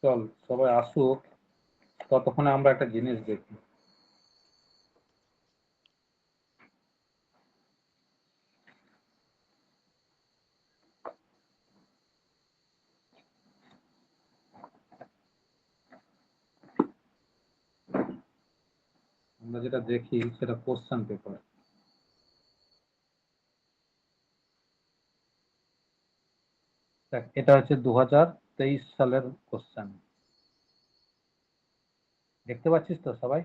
চল সবাই আসুক, ততক্ষণে আমরা একটা জিনিস দেখি। আমরা যেটা দেখি সেটা কোশ্চেন পেপার। দেখ, এটা হচ্ছে 2023 সালের কোশ্চেন। দেখতে পাচ্ছিস তো সবাই?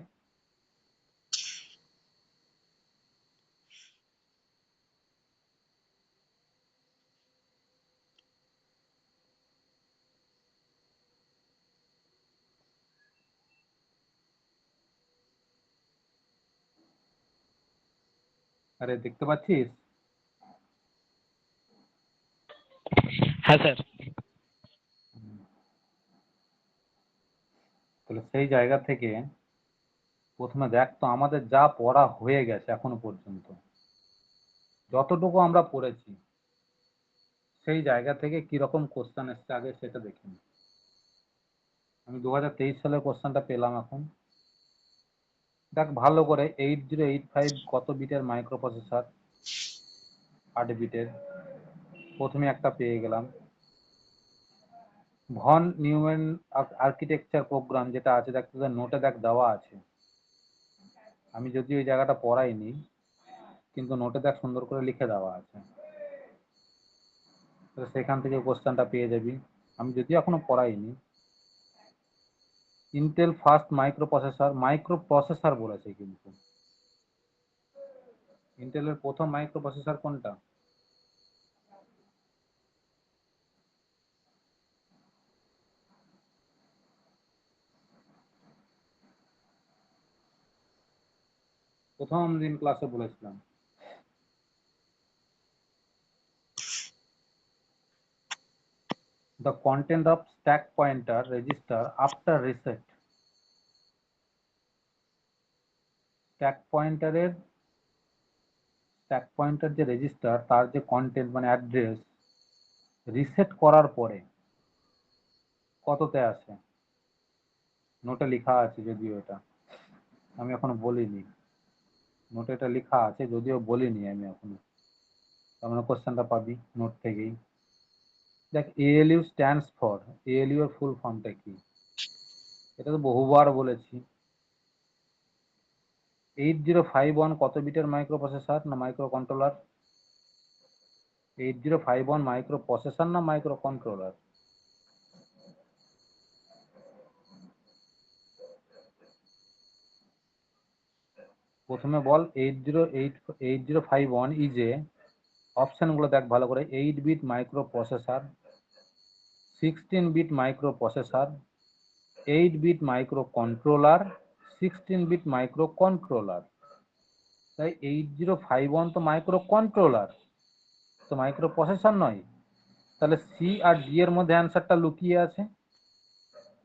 আরে দেখতে পাচ্ছিস? হ্যাঁ স্যার। তাহলে সেই জায়গা থেকে প্রথমে দেখ তো আমাদের যা পড়া হয়ে গেছে এখনো পর্যন্ত, যতটুকু আমরা পড়েছি সেই জায়গা থেকে কিরকম কোশ্চেন এসছে আগে সেটা দেখি। আমি 2023 সালের কোশ্চেনটা পেলাম এখন। দেখ ভালো করে, 8085 কত বিটের মাইক্রো প্রসেসর? 8 বিটের। প্রথমে একটা পেয়ে গেলাম। ভন নিউম্যান আর্কিটেকচার প্রোগ্রাম যেটা আছে, দেখ তোদের নোটে দেখ দেওয়া আছে। আমি যদি ওই জায়গাটা পড়াইনি, কিন্তু নোটে দেখ সুন্দর করে লিখে দেওয়া আছে। তো সেখান থেকে কোশ্চেনটা পেয়ে যাবি। আমি যদিও এখনো পড়াইনি। ইন্টেল ফার্স্ট মাইক্রো প্রসেসর বলেছে, কিন্তু ইন্টেলের প্রথম মাইক্রো প্রসেসর কোনটা? প্রথম দিন ক্লাসে বলেছিলাম। The content of stack pointer register after reset. Stack pointer যে রেজিস্টার, তার যে কন্টেন্ট মানে অ্যাড্রেস রিসেট করার পরে কততে আসে? নোটে লেখা আছে, যদিও এটা আমি এখনো বলিনি। নোটে এটা লেখা আছে, যদিও বলিনি আমি এখনো। তার কোশ্চেনটা পাবি নোট থেকেই। দেখ, এএলইউ স্ট্যান্ডস ফর, এএলইউ এর ফুল ফর্মটা কি? এটা তো বহুবার বলেছি। 8051 কত বিটের মাইক্রো প্রসেসর না মাইক্রো কন্ট্রোলার? 8051 মাইক্রো প্রসেসর না মাইক্রো কন্ট্রোলার? প্রথমে বল 8051 ইজ এ, অপশনগুলো দেখ ভালো করে। 8 bit microprocessor, 16 bit microprocessor, 8 bit microcontroller, 16 bit microcontroller. তাই 8051 তো মাইক্রো কন্ট্রোলার, তো মাইক্রো প্রসেসর নয়। তাহলে সি আর ডি এর মধ্যে অ্যান্সারটা লুকিয়ে আছে।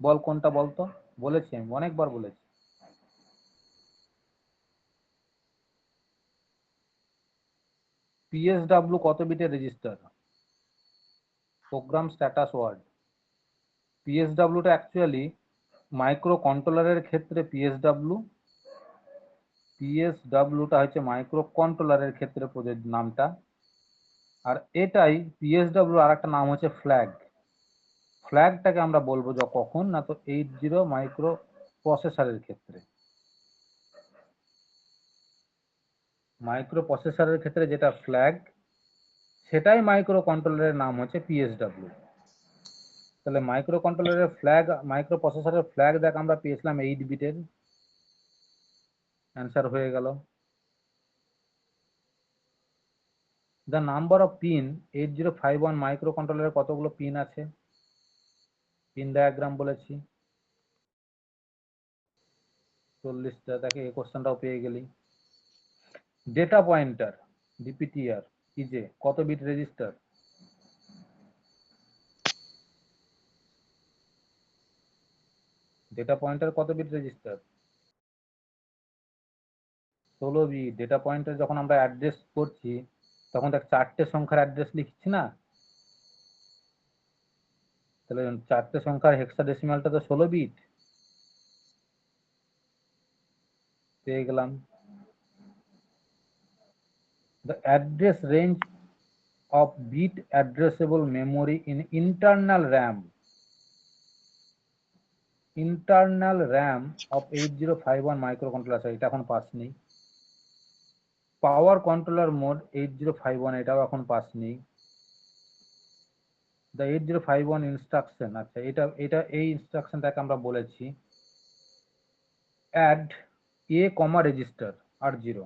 বল কোনটা বলতো? বলেছি আমি অনেকবার বলেছি। পিএসডব্লিউ কত বিটের রেজিস্টার? Program status word. পিএসডব্লিউটা অ্যাকচুয়ালি মাইক্রো কন্ট্রোলারের ক্ষেত্রে পিএসডব্লিউটা হচ্ছে মাইক্রো কন্ট্রোলারের ক্ষেত্রে প্রযোজ্য নামটা। আর এটাই পিএসডব্লিউ আর একটা নাম হচ্ছে ফ্ল্যাগ। ফ্ল্যাগটাকে আমরা বলবো কখন না, তো 80 মাইক্রো প্রসেসরের ক্ষেত্রে। মাইক্রো প্রসেসরের ক্ষেত্রে যেটা ফ্ল্যাগ, সেটাই মাইক্রো কন্ট্রোলারের নাম হচ্ছে পিএসডব্লিউ। তাহলে মাইক্রো কন্ট্রোলারের ফ্ল্যাগ, মাইক্রো প্রসেসরের ফ্ল্যাগ দেখ আমরা পেয়েছিলাম 8 বিটের। অ্যান্সার হয়ে গেল। The number of pin 8051 micro কন্ট্রোলারের কতগুলো পিন আছে? পিন ডায়াগ্রাম বলেছি 40টা। দেখে এই কোশ্চেনটাও পেয়ে গেলি। Data pointer DPTR is a কত বিট রেজিস্টার? ডেটা পয়েন্টার কত bit register? 16 bit. Data pointer যখন আমরা অ্যাড্রেস করছি, তখন দেখ 4টে সংখ্যার অ্যাড্রেস লিখছি না? তাহলে চারটে সংখ্যার হেক্সাডেসিমালটা তো 16 বিট পেয়ে গেলাম। The address range of bit addressable memory in internal RAM of 8051 microcontroller, এটা এখন পাস নেই। পাওয়ার কন্ট্রোলার মোড 8051, এটাও এখন পাস নেই। The 8051 ইনস্ট্রাকশন, আচ্ছা এটা এই ইনস্ট্রাকশনটাকে আমরা বলেছি add a comma register r0।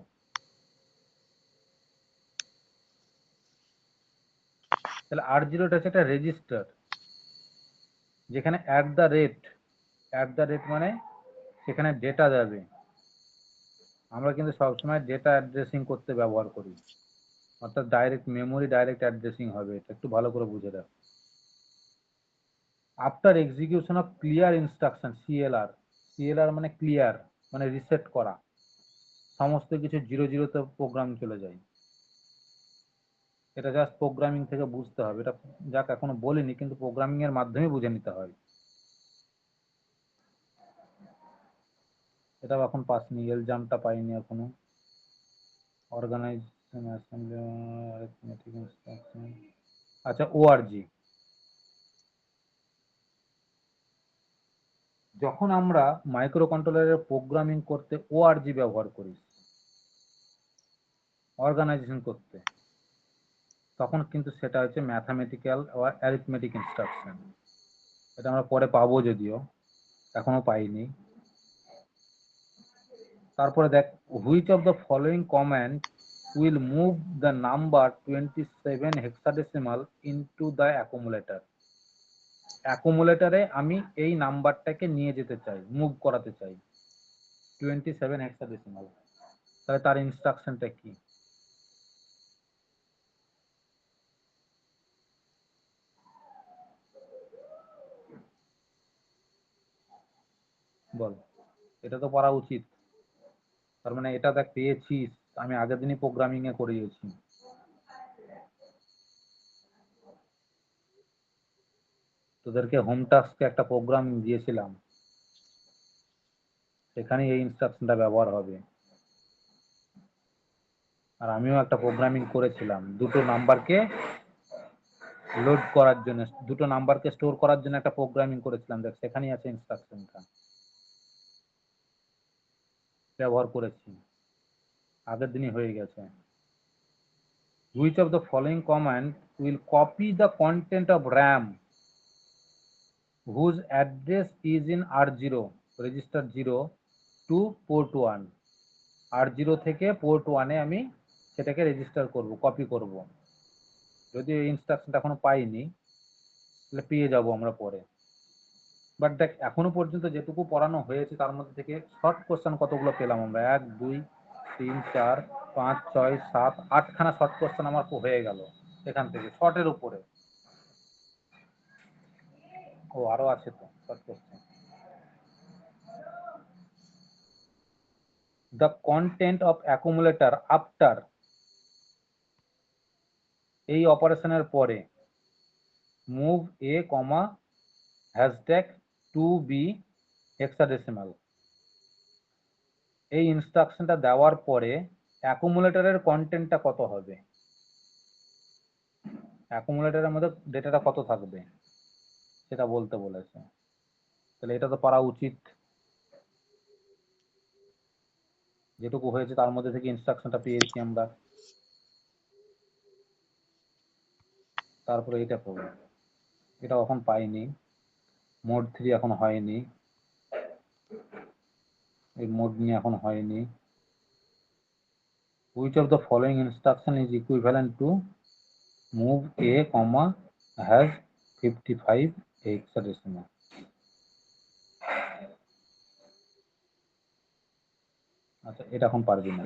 তাহলে r0 টা হচ্ছে একটা রেজিস্টার, যেখানে অ্যাট দ্য রেট মানে সেখানে ডেটা যাবে। আমরা কিন্তু সবসময় ডেটা অ্যাড্রেসিং করতে ব্যবহার করি, অর্থাৎ ডাইরেক্ট মেমোরি ডাইরেক্ট অ্যাড্রেসিং হবে, এটা একটু ভালো করে বুঝে দাও। After execution of clear instruction, CLR মানে ক্লিয়ার, মানে রিসেট করা, সমস্ত কিছু 0 0 তে প্রোগ্রাম চলে যায়। এটা জাস্ট প্রোগ্রামিং থেকে বুঝতে হবে, এটা যাক এখনো বলিনি, কিন্তু প্রোগ্রামিং এর মাধ্যমে বুঝে নিতে হয়। এটা এখন পাসনি, এলজামটা পাইনি এখনো। অর্গানাইজেশন অ্যাসেম্বলি অ্যারিথমেটিক ইনস্ট্রাকশন, আচ্ছা ওআরজি। যখন আমরা মাইক্রো কন্ট্রোলারের প্রোগ্রামিং করতে ওআরজি ব্যবহার করি, অর্গানাইজেশন করতে, তখন কিন্তু সেটা হচ্ছে ম্যাথামেটিক্যাল বা অ্যারিথমেটিক ইনস্ট্রাকশন। এটা আমরা পরে পাবো, যদিও এখনো পাইনি। তারপরে দেখ, which of the following command will move the number 27 hexadecimal into the accumulator. অ্যাকুমুলেটরে আমি এই নাম্বারটাকে নিয়ে যেতে চাই, মুভ করাতে চাই 27 হেক্সাডেসিমাল। তাহলে তার ইনস্ট্রাকশনটা কি? বল, এটা তো পারা উচিত। তার মানে এটা দেখ পেয়েছিস, আমি আগের দিনই প্রোগ্রামিং এ করিয়েছি। তোদেরকে হোম টাস্কে একটা প্রোগ্রাম দিয়েছিলাম, সেখানে এই ইনস্ট্রাকশনটা ব্যবহার হবে। আর আমিও একটা প্রোগ্রামিং করেছিলাম, দুটো নাম্বারকে লোড করার জন্য, দুটো নাম্বারকে স্টোর করার জন্য একটা প্রোগ্রামিং করেছিলাম, দেখ সেখানেই আছে ইনস্ট্রাকশনটা, ব্যবহার করেছি, আগের দিনই হয়ে গেছে। Which of the following command will copy the content of RAM whose address is in R0 register 0 to port 1? R0 থেকে port 1 এ আমি সেটাকে রেজিস্টার করব, কপি করব। যদি এই ইনস্ট্রাকশনটা এখনো পাইনি, তাহলে পেয়ে যাব আমরা পরে। বাট দেখ, এখনো পর্যন্ত যেটুকু পড়ানো হয়েছে তার মধ্যে থেকে শর্ট কোশ্চেন কতগুলো পেলাম আমরা? 1 2 3 4 5 6 7 8খানা শর্ট কোশ্চেন আমার হয়ে গেল এখান থেকে, শর্টের উপরে। ও আরো আছে তো short question. The content of accumulator after, এই অপারেশনের পরে মুভ এ কমা হ্যাশট্যাগ 2b হেক্সাডেসিমাল, এই ইনস্ট্রাকশনটা দেওয়ার পরে অ্যাকুমুলেটরের কন্টেন্টটা কত হবে, অ্যাকুমুলেটরের মধ্যে ডেটাটা কত থাকবে সেটা বলতে বলেছে। তাহলে এটা তো পারা উচিত, যেটুকু হয়েছে তার মধ্যে থেকে ইনস্ট্রাকশনটা পেয়েছি আমরা। তারপরে এটা পাবো, এটা এখন পাইনি, মোড 3 এখন হয়নি, এই মোড নিয়ে এখন হয়নি। Which of the following instruction is equivalent to move a comma has 55 hexadecimal? আচ্ছা এটা এখন পারবি না,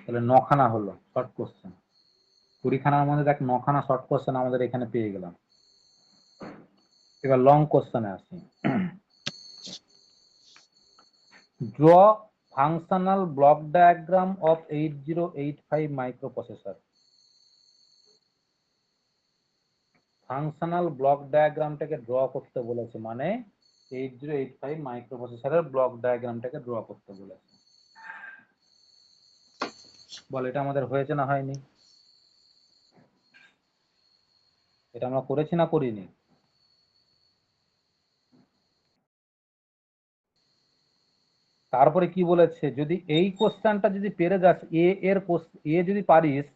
তাহলে 9খানা হলো শর্ট কোশ্চেন। 20খানার মধ্যে দেখ 9খানা শর্ট কোশ্চেন আমাদের এখানে পেয়ে গেলাম। এবার লং কোশ্চেনে আসি। Draw functional block diagram of 8085 microprocessor. Functional block ডায়াগ্রামটাকে ড্র করতে বলেছে, মানে 8085 মাইক্রোপ্রসেসরের ব্লক ডায়াগ্রামটাকে ড্র করতে বলেছে। বল এটা আমাদের হয়েছে না হয়নি? এটা আমরা করেছি না করিনি? তারপরে কি বলেছে, যদি এই কোশ্চেনটা যদি পেরে যাস, এ যদি পারিস,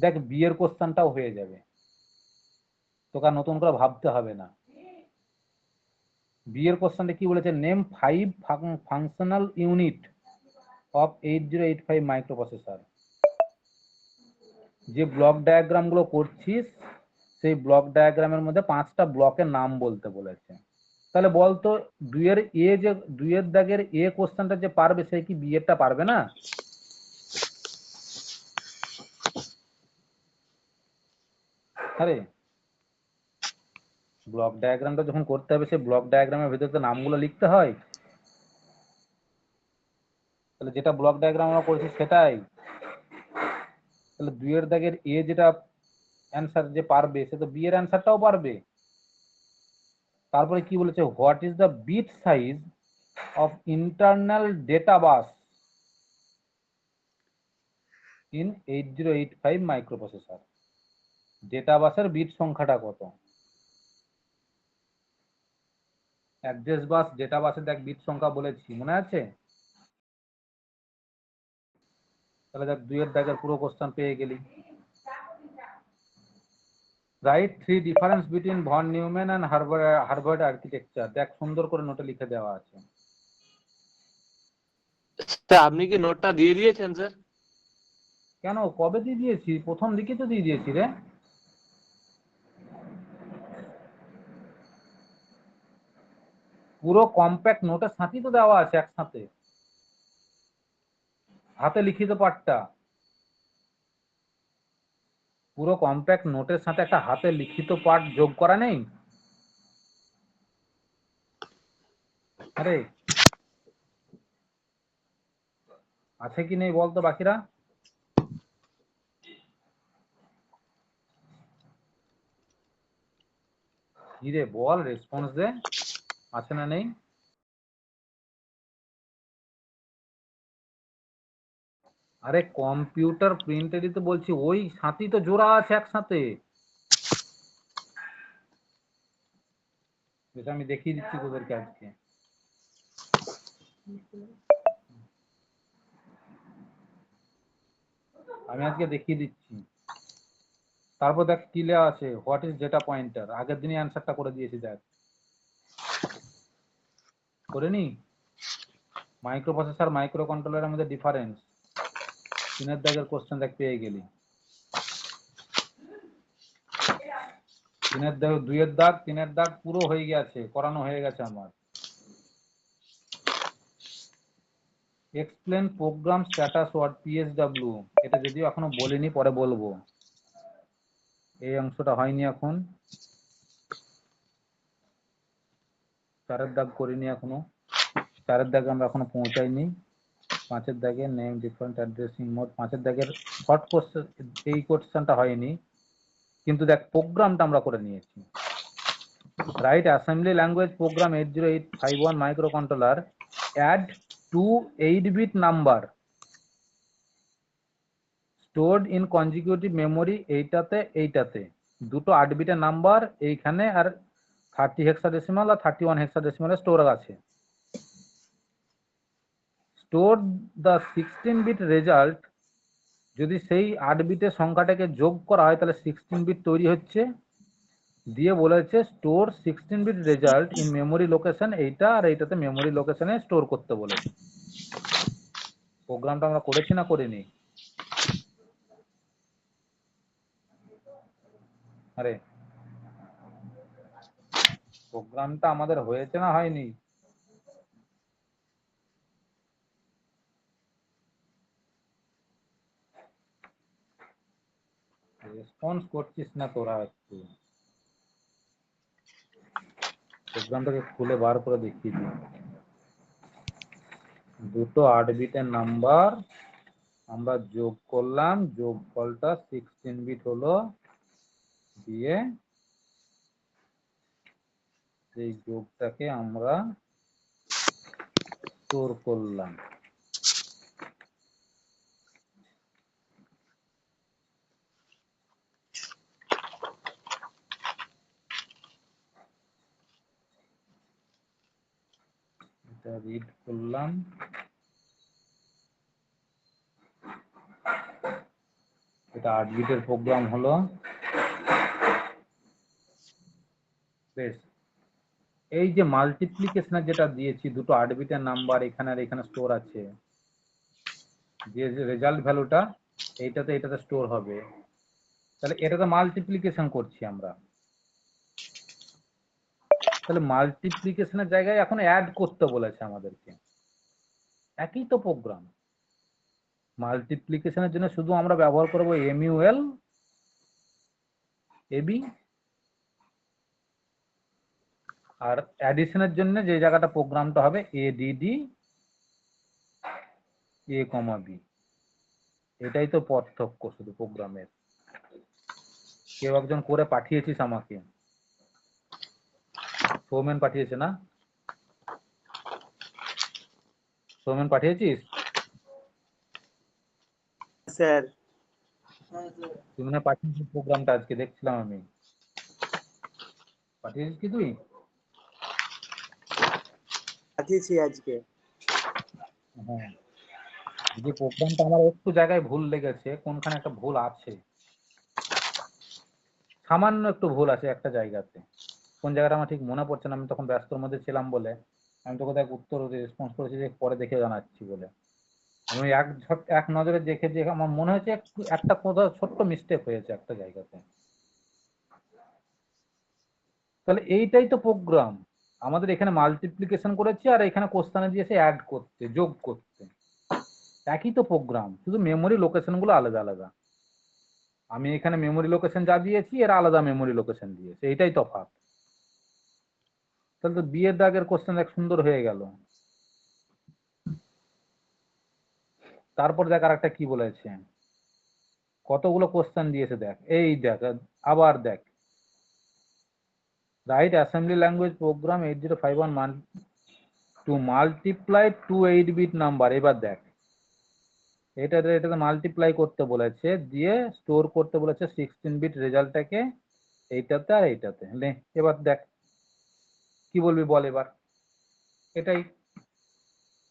দেখ বি এর কোশ্চেনটাও হয়ে যাবে, তোকে আর নতুন করে ভাবতে হবে না। বি এর কোশ্চেনটা কি বলেছে, name 5 functional unit of 8085 microprocessor. যে ব্লক ডায়াগ্রাম গুলো করছিস সেই ব্লক ডায়াগ্রামের মধ্যে 5টা ব্লকের নাম বলতে বলেছে। তাহলে বলতো দুইয়ের দাগের এ কোশ্চেনটা যে পারবে সে কি বি এরটা পারবে না? আরে ব্লক ডায়াগ্রামটা যখন করতে হবে সেই ব্লক ডায়াগ্রামের ভেতরে তো নামগুলো লিখতে হয়। তাহলে যেটা ব্লক ডায়াগ্রাম আমরা করছি সেটাই। তাহলে দুইয়ের দাগের এ যেটা অ্যান্সার যে পারবে সে তো বি এর অ্যান্সারটাও পারবে। তারপরে কি বলেছে, what is the bit size of internal data bus in 8085 microprocessor. Data বাসের বিট সংখ্যাটা কত? অ্যাড্রেস বাস ডেটা বাসের দেখ বিট সংখ্যা বলেছি, মনে আছে? তাহলে দেখ দুইয়ের দাগের পুরো কোশ্চেন পেয়ে গেলি। Write 3 difference between von Neumann and Harvard architecture. দেখ সুন্দর করে নোটে লিখে দেওয়া আছে। স্যার আপনি কি নোটটা দিয়ে দিয়েছেন স্যার? কেন, কবে দিয়ে দিয়েছি? প্রথম দিকে তো দিয়ে দিয়েছি রে। পুরো কম্প্যাক্ট নোটের সাথেই তো দেওয়া আছে একসাথে, হাতে লিখিত পাঠটা। পুরো কম্প্যাক্ট নোটের সাথে একটা হাতে লিখিত পাঠ যোগ করা নেই? আরে আছে কি নেই বলতো বাকিরা? কি রে বল, রেসপন্স দে, আছে না নেই? আরে কম্পিউটার প্রিন্টেরই তো বলছি, ওই সাথেই তো জোড়া আছে একসাথে। যেটা আমি দেখিয়ে দিচ্ছি তোদেরকে আজকে। আমি আজকে দেখিয়ে দিচ্ছি। তারপর দেখ কি লেখা আছে, হোয়াট ইজ ডেটা পয়েন্টার। আগের দিনই অ্যান্সারটা করে দিয়েছি, দেখ করে নি। মাইক্রোপ্রসেসর মাইক্রো কন্ট্রোলারের মধ্যে ডিফারেন্স, 3 দাগের কোশ্চেন দেখ পেয়ে গেলি। 2 দাগ 3 দাগ পুরো হয়ে গেছে, করানো হয়ে গেছে আমার। Explain program status word PSW, এটা যদিও এখনো বলিনি, পরে বলবো। এই অংশটা হয়নি এখন। 4 দাগ করিনি এখনো, 4 দাগে আমরা এখনো পৌঁছাইনি। 5 দাগে নেম ডিফারেন্ট অ্যাড্রেসিং মোড, 5 দাগের শর্ট কোশ্চেন এই কোশ্চেনটা হয়নি, কিন্তু দেখ প্রোগ্রামটা আমরা করে নিয়েছি। Write assembly language program 80851 microcontroller add 2 8-bit number stored in consecutive memory. এইটাতে দুটো 8-বিটের নাম্বার এইখানে, আর 30 হেক্সাডেসিমাল আর 31 হেক্সাডেসিমালে স্টোর আছে। স্টোর দ্য 16-বিট রেজাল্ট, যদি সেই 8-বিটের সংখ্যাটাকে যোগ করা হয় তাহলে 16-বিট তৈরি হচ্ছে। দিয়ে বলেছে স্টোর 16-বিট রেজাল্ট ইন মেমোরি লোকেশন, এইটা আর এইটাতে মেমোরি লোকেশনে স্টোর করতে বলেছে। প্রোগ্রামটা আমরা করেছি না করিনি? আরে প্রোগ্রামটা আমাদের হয়েছে না হয়নি? রেসপন্স করছিস না তোরা একটু। প্রোগ্রামটাকে খুলে বার করে দেখিয়ে দিই। দুটো 8-বিটের নাম্বার আমরা যোগ করলাম, যোগফলটা 16-বিট হলো, দিয়ে এই যোগটাকে আমরা স্টোর করলাম। এটা রিড করলাম, এটা 8 বিটের প্রোগ্রাম হলো। বেশ, এই যে মাল্টিপ্লিকেশনের যেটা দিয়েছি, দুটো 8 বিটের নাম্বার এখানে আর এখানে স্টোর আছে, যে রেজাল্ট ভ্যালুটা এইটাতে এটাতে স্টোর হবে, তাহলে এটাতে মাল্টিপ্লিকেশন করছি আমরা। তাহলে মাল্টিপ্লিকেশনের জায়গায় এখন অ্যাড করতে বলেছে আমাদেরকে, একই তো প্রোগ্রাম। মাল্টিপ্লিকেশনের জন্য শুধু আমরা ব্যবহার করব এমইউএল এবি, আর অ্যাডিশনের জন্য যে জায়গাটা প্রোগ্রামটা হবে এডিডি এ কমা বি। এটাই তো পার্থক্য শুধু প্রোগ্রামের। কেউ একজন করে পাঠিয়েছিস আমাকে, সৌমেন পাঠিয়েছে না? সৌমেন পাঠিয়েছিস? স্যার তুই মনে হয় পাঠিয়েছিস প্রোগ্রামটা, আজকে দেখছিলাম আমি। পাঠিয়েছিস কি তুই? পাঠিয়েছি আজকে। হ্যাঁ, যে প্রোগ্রামটা আমার একটু জায়গায় ভুল লেগেছে, কোনখানে একটা ভুল আছে, সামান্য একটু ভুল আছে একটা জায়গাতে। কোন জায়গাটা আমার ঠিক মনে পড়ছে না, আমি তখন ব্যস্তর মধ্যে ছিলাম বলে আমি তোকে দেখ উত্তর রেসপন্স করেছি যে পরে দেখে জানাচ্ছি বলে। আমি এক নজরে দেখে যে আমার মনে হয়েছে একটা কোথাও ছোট্ট মিস্টেক হয়েছে একটা জায়গাতে। তাহলে এইটাই তো প্রোগ্রাম। আমাদের এখানে মাল্টিপ্লিকেশন করেছি আর এখানে কোশ্চেনে দিয়েছে অ্যাড করতে, যোগ করতে। একই তো প্রোগ্রাম, শুধু মেমোরি লোকেশন গুলো আলাদা আলাদা। আমি এখানে মেমোরি লোকেশন যা দিয়েছি এরা আলাদা মেমোরি লোকেশন দিয়েছে, এইটাই তফাৎ। তাহলে তো বিয়ের দাগের কোশ্চেন এক সুন্দর হয়ে গেল। তারপর দেখ আর একটা কি বলেছে, কতগুলো কোশ্চেন দিয়েছে দেখ, এই দেখ আবার দেখ, write assembly language program 8051 to multiply 2 8-বিট নাম্বার। এবার দেখ, এটাতে মাল্টিপ্লাই করতে বলেছে, দিয়ে স্টোর করতে বলেছে 16-বিট রেজাল্টটাকে এইটাতে আর এইটাতে। এবার দেখ কি বলবি বল এবার। এটাই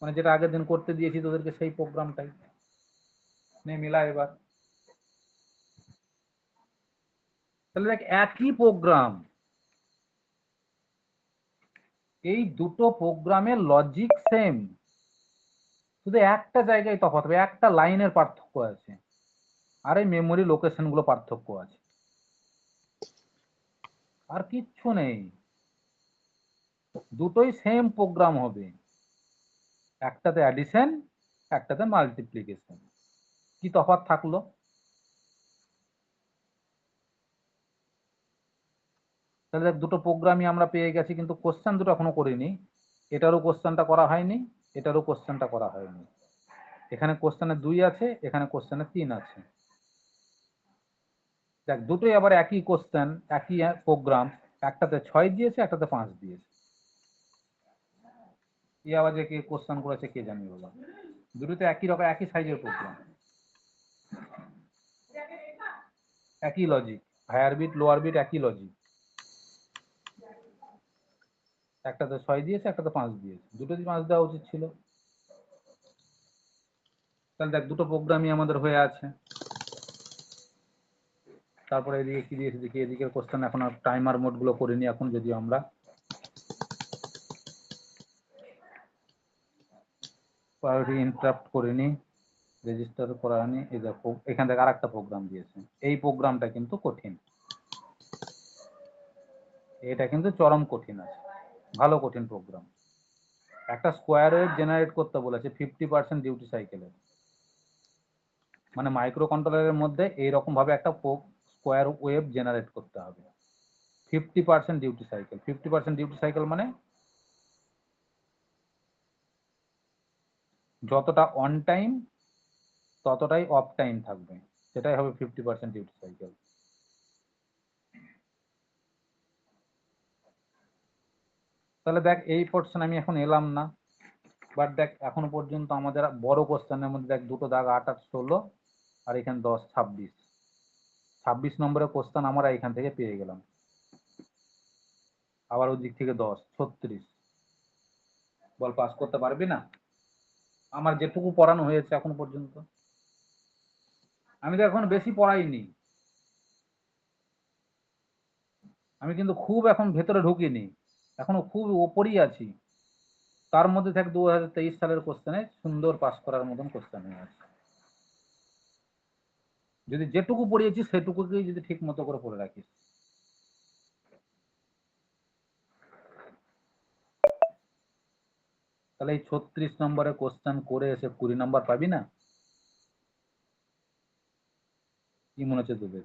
মানে যেটা আগের দিন করতে দিয়েছি তোদেরকে, সেই প্রোগ্রামটাই নে মিলা এবার। তাহলে দেখ একই প্রোগ্রাম, এই দুটো প্রোগ্রামের লজিক সেম, শুধু একটা জায়গায় তফাৎ হবে, একটা লাইনের পার্থক্য আছে, আর এই মেমোরি লোকেশন গুলো পার্থক্য আছে, আর কিচ্ছু নেই। দুটোই সেম প্রোগ্রাম হবে, একটাতে অ্যাডিশন একটাতে মাল্টিপ্লিকেশন। কি তফাৎ থাকলো? তাহলে দেখ দুটো প্রোগ্রামই আমরা পেয়ে গেছি, কিন্তু কোশ্চেন দুটো এখনো করিনি। এটারও কোশ্চেনটা করা হয়নি, এটারও কোশ্চেনটা করা হয়নি। এখানে কোশ্চেনে 2 আছে, এখানে কোশ্চেনে 3 আছে। দেখ দুটোই আবার একই কোশ্চেন, একই প্রোগ্রাম, একটাতে 6 দিয়েছে একটাতে 5 দিয়েছে। এই আবার যে কে কোশ্চেন করেছে কে জানি বাবা। দুটোতে একই রকম একই সাইজের প্রোগ্রাম, একই logic, higher bit lower bit একই লজিক। একটাতে 6 দিয়েছে একটাতে 5 দিয়েছে, দুটোতেই 5 দেওয়া উচিত ছিল। তাহলে দেখ দুটো প্রোগ্রামই আমাদের হয়ে আছে। তারপরে এদিকে কি দিয়েছে দেখি, এদিকের কোশ্চেন এখন আর টাইমার মোড গুলো করিনি এখন, যদি আমরা প্রায়োরিটি ইন্টারাপ্ট করিনি, রেজিস্টার করা হয়নি। এই দেখো এখান থেকে আরেকটা প্রোগ্রাম দিয়েছে, এই প্রোগ্রামটা কিন্তু কঠিন, এটা কিন্তু চরম কঠিন আছে, ভালো কঠিন প্রোগ্রাম। একটা স্কোয়ার ওয়েভ জেনারেট করতে বলেছে 50% ডিউটি সাইকেলের, মানে মাইক্রো কন্ট্রোলারের মধ্যে এইরকম ভাবে একটা স্কোয়ার ওয়েভ জেনারেট করতে হবে 50% ডিউটি সাইকেল। 50% ডিউটি সাইকেল মানে যতটা অন টাইম ততটাই অফ টাইম থাকবে, সেটাই হবে 50% ডিউটি সাইকেল। তাহলে দেখ এই পোর্শন আমি এখন এলাম না, বাট দেখ এখনো পর্যন্ত আমাদের বড় কোশ্চেনের মধ্যে দেখ দুটো দাগ 8 8 16 আর এখানে 10 26, 26 নম্বরের কোশ্চেন আমরা এখান থেকে পেয়ে গেলাম। আবার ওই দিক থেকে 10 36, বল পাস করতে পারবি না? আমার যেটুকু পড়ানো হয়েছে এখন পর্যন্ত, আমি তো এখন বেশি পড়াইনি, আমি কিন্তু খুব এখন ভেতরে ঢুকিনি, এখনো খুব ওপরই আছি। তার মধ্যে দেখ 2023 সালের কোশ্চেনে সুন্দর পাস করার মতন কোশ্চেন হয়ে আছে। যদি যেটুকু পড়িয়েছি সেটুকুকেই যদি ঠিক মতো করে পড়ে রাখিস। তাহলে এই 36 নম্বরের কোশ্চেন করে এসে 20 নম্বর পাবি না? কি মনে হচ্ছে তোদের?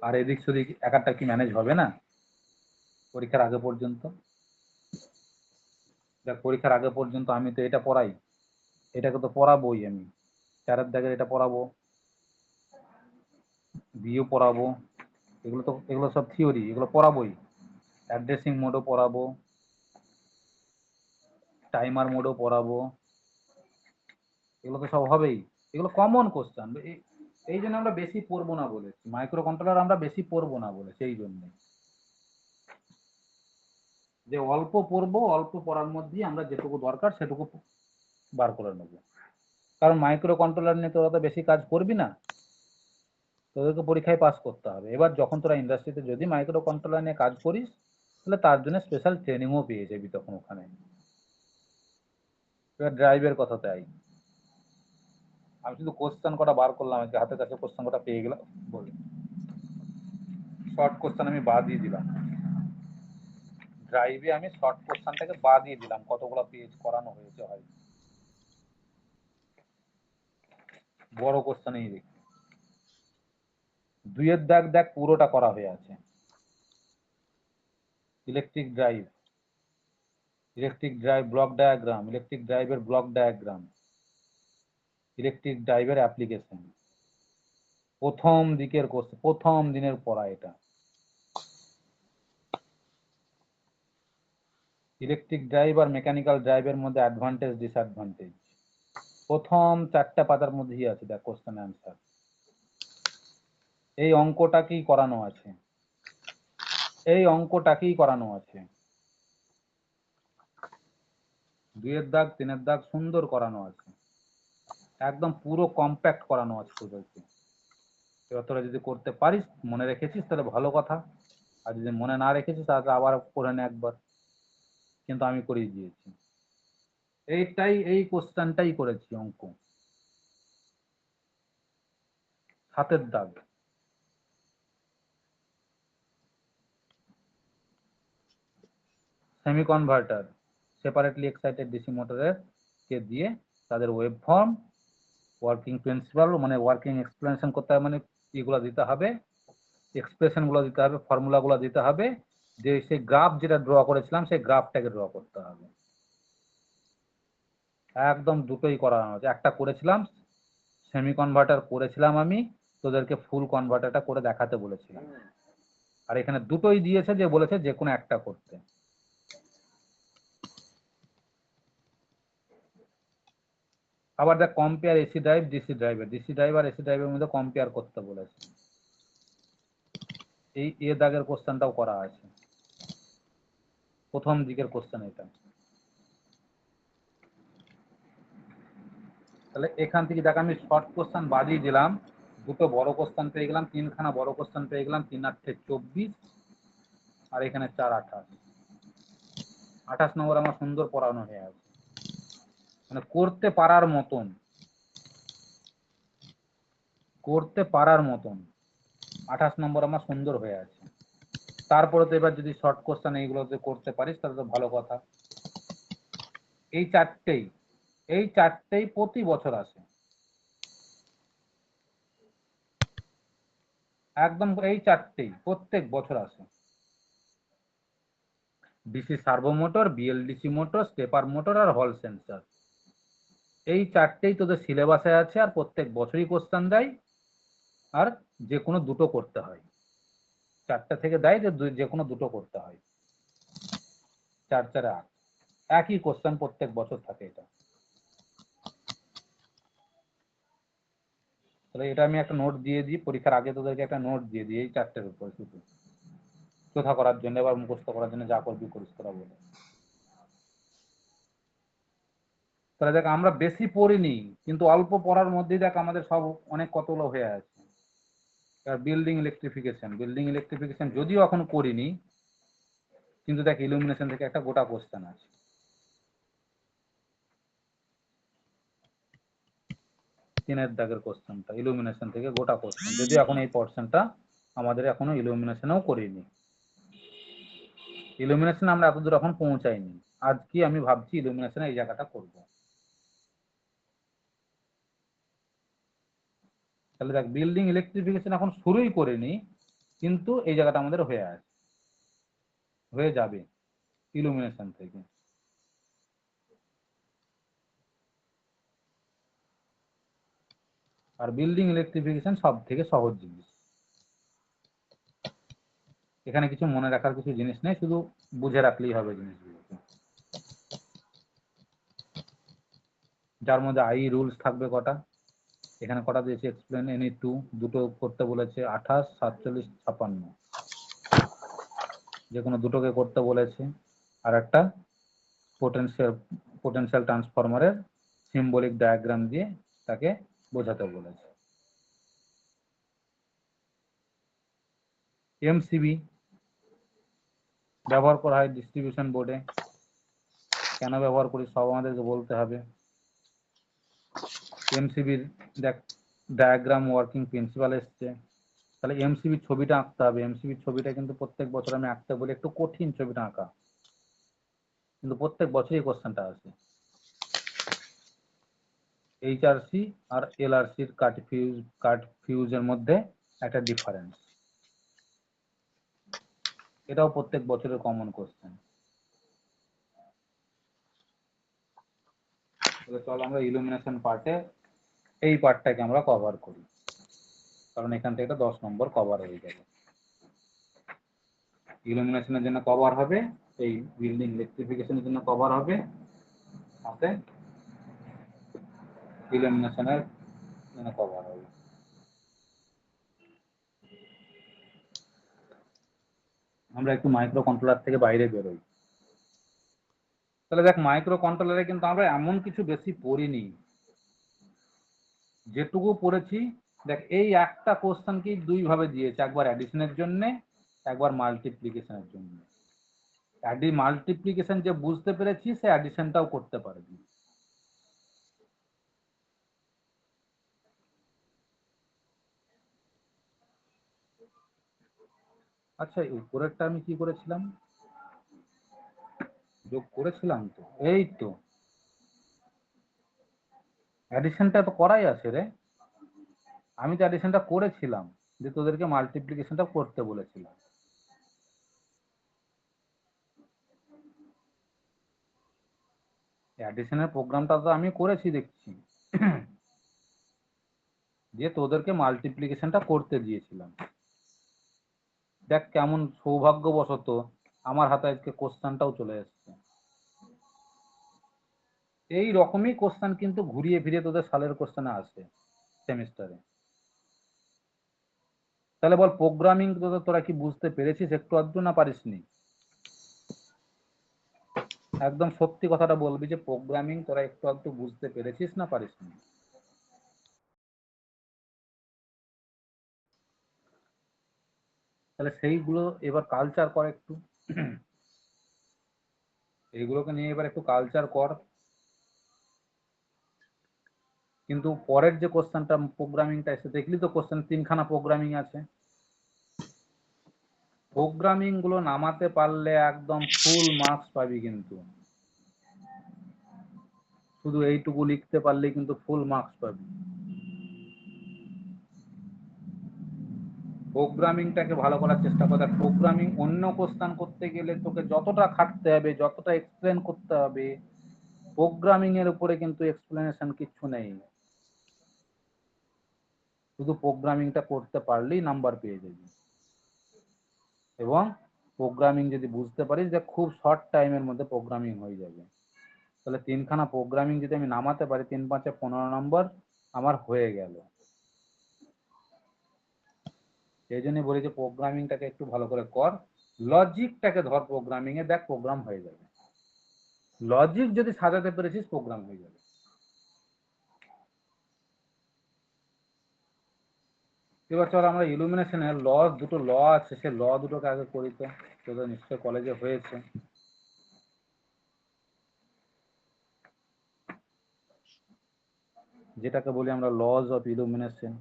আর এদিক সেদিক এক একটা কি ম্যানেজ হবে না পরীক্ষার আগে পর্যন্ত? দেখ পরীক্ষার আগে পর্যন্ত আমি তো এটা পড়াই, এটাকে তো পড়াবোই, আমি 4 দাগের এটা পড়াবো, বিও পড়াবো, এগুলো সব থিওরি, এগুলো পড়াবোই। অ্যাড্রেসিং মোডও পড়াবো, টাইমার মোডও পড়াবো, এগুলো তো সব হবেই। এগুলো কমন কোশ্চেন, এই জন্য আমরা বেশি পড়বো না বলেছি, মাইক্রো কন্ট্রোলার আমরা বেশি পড়বো না বলে, সেই জন্য যে অল্প পড়বো, অল্প পড়ার মধ্যে আমরা যেটুকু দরকার সেটুকু বার করে নেবো। কারণ মাইক্রো কন্ট্রোলার নিয়ে তোরা তো বেশি কাজ করবি না, তোদেরকে পরীক্ষায় পাস করতে হবে। এবার যখন তোরা ইন্ডাস্ট্রিতে যদি মাইক্রো কন্ট্রোলার নিয়ে কাজ করিস, তাহলে তার জন্য স্পেশাল ট্রেনিংও পেয়ে যাবি তখন ওখানে। এবার ড্রাইভের কথা তাই, আমি শুধু কোশ্চেন কটা বার করলাম, আজকে হাতের কাছে কোশ্চেন কটা পেয়ে গেলাম বলে শর্ট কোশ্চেন আমি বাদ দিয়ে দিলাম। ড্রাইভে আমি শর্ট কোশ্চেনটাকে বাদ দিয়ে দিলাম, কতগুলো পেজ করানো হয়েছে হয়, বড় কোশ্চেনেই দেখি। 2 এর দাগ দেখ পুরোটা করা হয়ে আছে। Electric drive, electric drive block diagram, electric ড্রাইভের ব্লক ডায়াগ্রাম, ইলেকট্রিক ড্রাইভের অ্যাপ্লিকেশন, প্রথম দিকের কোর্স, প্রথম দিনের পড়া এটা। ইলেকট্রিক ড্রাইভ আর মেকানিক্যাল ড্রাইভের মধ্যে অ্যাডভান্টেজ ডিসঅ্যাডভান্টেজ, প্রথম 4টা পাতার মধ্যেই আছে দেখ কোশ্চেন অ্যান্সার। এই অঙ্কটাকেই করানো আছে, এই অঙ্কটাকেই করানো আছে। 2 এর দাগ 3 এর দাগ সুন্দর করানো আছে, একদম পুরো কম্প্যাক্ট করানো আছে তোদেরকে। এবার তোরা যদি করতে পারিস, মনে রেখেছিস, তাহলে ভালো কথা, আর যদি মনে না রেখেছিস তাহলে আবার পড়ে নে একবার, কিন্তু আমি করিয়ে দিয়েছি। এই কোশ্চেনটাই করেছি অঙ্ক। 7 এর দাগ, semi converter separately excited DC মোটরের কে দিয়ে তাদের ওয়েভ ফর্ম, ওয়ার্কিং প্রিন্সিপাল মানে ওয়ার্কিং এক্সপ্লেনেশন করতে হবে, মানে এগুলো দিতে হবে, এক্সপ্রেশন গুলো দিতে হবে, ফর্মুলা গুলো দিতে হবে, যে সেই গ্রাফ যেটা ড্র করেছিলাম সেই গ্রাফটাকে ড্র করতে হবে। একদম দুটোই করানো হয়েছে। একটা করেছিলাম সেমি কনভার্টার করেছিলাম আমি, তোদেরকে ফুল কনভার্টারটা করে দেখাতে বলেছিলাম, আর এখানে দুটোই দিয়েছে, যে বলেছে যে কোনো একটা করতে। আবার দেখ কম্পেয়ার এসি ড্রাইভ ডিসি ড্রাইভের, ডিসি ড্রাইভ আর এসি ড্রাইভের মধ্যে কম্পেয়ার করতে বলেছে। এই দাগের কোশ্চেনটাও করা আছে, প্রথম দিকের কোশ্চেন এটা। তাহলে এখান থেকে দেখ আমি শর্ট কোশ্চেন বাদিয়ে দিলাম, দুটো বড় কোশ্চেন পেয়ে গেলাম, 3খানা বড় কোশ্চেন পেয়ে গেলাম, 3 8 24, আর এখানে 4 28, 28 নম্বর আমার সুন্দর পড়ানো হয়ে আছে, মানে করতে পারার মতন, করতে পারার মতন 28 নম্বর আমার সুন্দর হয়ে আছে। তারপরে তো এবার যদি শর্ট কোশ্চেন এইগুলোতে করতে পারিস তাহলে তো ভালো কথা। এই চারটেই প্রতি বছর আসে, একদম এই চারটেই প্রত্যেক বছর আসে। DC servo motor, BLDC motor, stepper motor আর হল সেন্সর, এই চারটেই তোদের সিলেবাসে আছে, আর প্রত্যেক বছরই কোশ্চেন দেয়, আর যে কোনো দুটো করতে হয়। 4টা থেকে দেয় যে যে কোনো দুটো করতে হয়, 4 4 8 একই কোশ্চেন প্রত্যেক বছর থাকে এটা। তাহলে এটা আমি একটা নোট দিয়ে দিই, পরীক্ষার আগে তোদেরকে একটা নোট দিয়ে দিই এই 4টের উপর, শুধু চোথা করার জন্য, এবার মুখস্থ করার জন্য যা করবি করিস তোরা বলে। তাহলে দেখ আমরা বেশি পড়িনি, কিন্তু অল্প পড়ার মধ্যেই দেখ আমাদের সব অনেক কতগুলো হয়ে আছে। বিল্ডিং ইলেকট্রিফিকেশন যদিও এখন করিনি, কিন্তু দেখ ইলুমিনেশন থেকে একটা গোটা কোশ্চেন আছে। তিনের দাগের কোশ্চেনটা ইলুমিনেশন থেকে গোটা কোশ্চেন, যদিও এখন এই পোর্শনটা আমাদের এখনো ইলুমিনেশনেও করিনি। ইলুমিনেশন আমরা এতদূর এখন পৌঁছাইনি। আজকে আমি ভাবছি ইলুমিনেশনে এই জায়গাটা করব। তাহলে দেখ বিল্ডিং ইলেকট্রিফিকেশন এখন শুরুই করিনি, কিন্তু এই জায়গাটা আমাদের হয়ে আছে, হয়ে যাবে ইলুমিনেশন থেকে। আর বিল্ডিং ইলেকট্রিফিকেশন সব থেকে সহজ জিনিস, এখানে কিছু মনে রাখার কিছু জিনিস নেই, শুধু বুঝে রাখলেই হবে জিনিসগুলোকে। যার মধ্যে আই রুলস থাকবে কটা, এখানে কটা দিয়েছে, এক্সপ্লেন এনি টু, দুটো করতে বলেছে, 28 47 56, যে কোনো দুটোকে করতে বলেছে। আর একটা পোটেনশিয়াল ট্রান্সফরমারের সিম্বলিক ডায়াগ্রাম দিয়ে তাকে বোঝাতে বলেছে। এমসিবি ব্যবহার করা হয় ডিস্ট্রিবিউশন বোর্ডে, কেন ব্যবহার করি সব আমাদেরকে বলতে হবে। এমসিবির দেখ ডায়াগ্রাম ওয়ার্কিং প্রিন্সিপাল এসছে, তাহলে এমসিবির ছবিটা আঁকতে হবে। এমসিবির ছবিটা কিন্তু প্রত্যেক বছর আমি আঁকতে বলি, একটু কঠিন ছবিটা আঁকা, কিন্তু প্রত্যেক বছরই কোশ্চেনটা আসে। এইচআরসি আর এলআরসির কাট ফিউজের মধ্যে একটা ডিফারেন্স, এটাও প্রত্যেক বছরের কমন কোশ্চেন। তাহলে চল আমরা ইলুমিনেশন পার্টে এই পার্টটাকে আমরা কভার করি, কারণ এখান থেকে 10 নম্বর কভার হয়ে যাবে। ইলুমিনেশনের জন্য কভার হবে, এই বিল্ডিং ইলেকট্রিফিকেশনের জন্য কভার হবে, সাথে ইলুমিনেশনের জন্য কভার হবে। আমরা একটু মাইক্রো কন্ট্রোলার থেকে বাইরে বেরোই। তাহলে দেখ মাইক্রো কন্ট্রোলারে কিন্তু আমরা এমন কিছু বেশি পড়িনি, যেটুকু পড়েছি দেখ এই একটা কোশ্চেনকেই দুই ভাবে দিয়েছে, একবার অ্যাডিশনের জন্য, একবার মাল্টিপ্লিকেশনের জন্য। মাল্টিপ্লিকেশন যে বুঝতে পেরেছি সে অ্যাডিশনটাও করতে পারবি। আচ্ছা উপরেরটা আমি কি করেছিলাম, যোগ করেছিলাম তো, এই তো অ্যাডিশনটা তো করাই আছে রে, আমি তো অ্যাডিশনটা করেছিলাম, যে তোদেরকে মাল্টিপ্লিকেশনটা করতে বলেছিলাম। অ্যাডিশনের প্রোগ্রামটা তো আমি করেছি দেখছি, যে তোদেরকে মাল্টিপ্লিকেশনটা করতে দিয়েছিলাম। দেখ কেমন সৌভাগ্যবশত আমার হাতে আজকে কোশ্চেনটাও চলে এসেছে। এই রকমই কোশ্চেন কিন্তু ঘুরিয়ে ফিরিয়ে তোদের সালের কোশ্চেনে আসে সেমিস্টারে। তাহলে বল প্রোগ্রামিং তোরা কি বুঝতে পেরেছিস একটু আধটু, না পারিসনি? একদম সত্যি কথাটা বলবি যে প্রোগ্রামিং তোরা একটু আধটু বুঝতে পেরেছিস না পারিসনি? তাহলে সেইগুলো এবার কালচার কর একটু, এইগুলোকে নিয়ে এবার একটু কালচার কর। কিন্তু পরের যে কোশ্চেনটা প্রোগ্রামিংটা এসে দেখলি তো, কোশ্চেন 3খানা প্রোগ্রামিং আছে। প্রোগ্রামিং গুলো নামাতে পারলে একদম ফুল মার্কস পাবি, কিন্তু শুধু এইটুকু লিখতে পারলে কিন্তু ফুল মার্কস পাবি। প্রোগ্রামিংটাকে ভালো করার চেষ্টা কর। প্রোগ্রামিং অন্য কোশ্চেন করতে গেলে তোকে যতটা খাটতে হবে, যতটা এক্সপ্লেন করতে হবে, প্রোগ্রামিং এর উপরে কিন্তু এক্সপ্লেনেশন কিচ্ছু নেই। শুধু প্রোগ্রামিংটা করতে পারলেই নাম্বার পেয়ে যাবি। এবং প্রোগ্রামিং যদি বুঝতে পারিস যে খুব শর্ট টাইমের মধ্যে প্রোগ্রামিং হয়ে যাবে, তাহলে তিনখানা প্রোগ্রামিং যদি আমি নামাতে পারি 3 5 15 নম্বর আমার হয়ে গেল। এই জন্যই বলি যে প্রোগ্রামিংটাকে একটু ভালো করে কর, লজিকটাকে ধর প্রোগ্রামিং এ, দেখ প্রোগ্রাম হয়ে যাবে। লজিক যদি সাজাতে পেরেছিস প্রোগ্রাম হয়ে যাবে। এবার চল আমরা ইলুমিনেশনের দুটো ল আছে, সে ল দুটোকে আগে করি। তো তোদের নিশ্চয় কলেজে হয়েছে। যেটাকে বলি আমরা লজ অফ ইলুমিনেশন।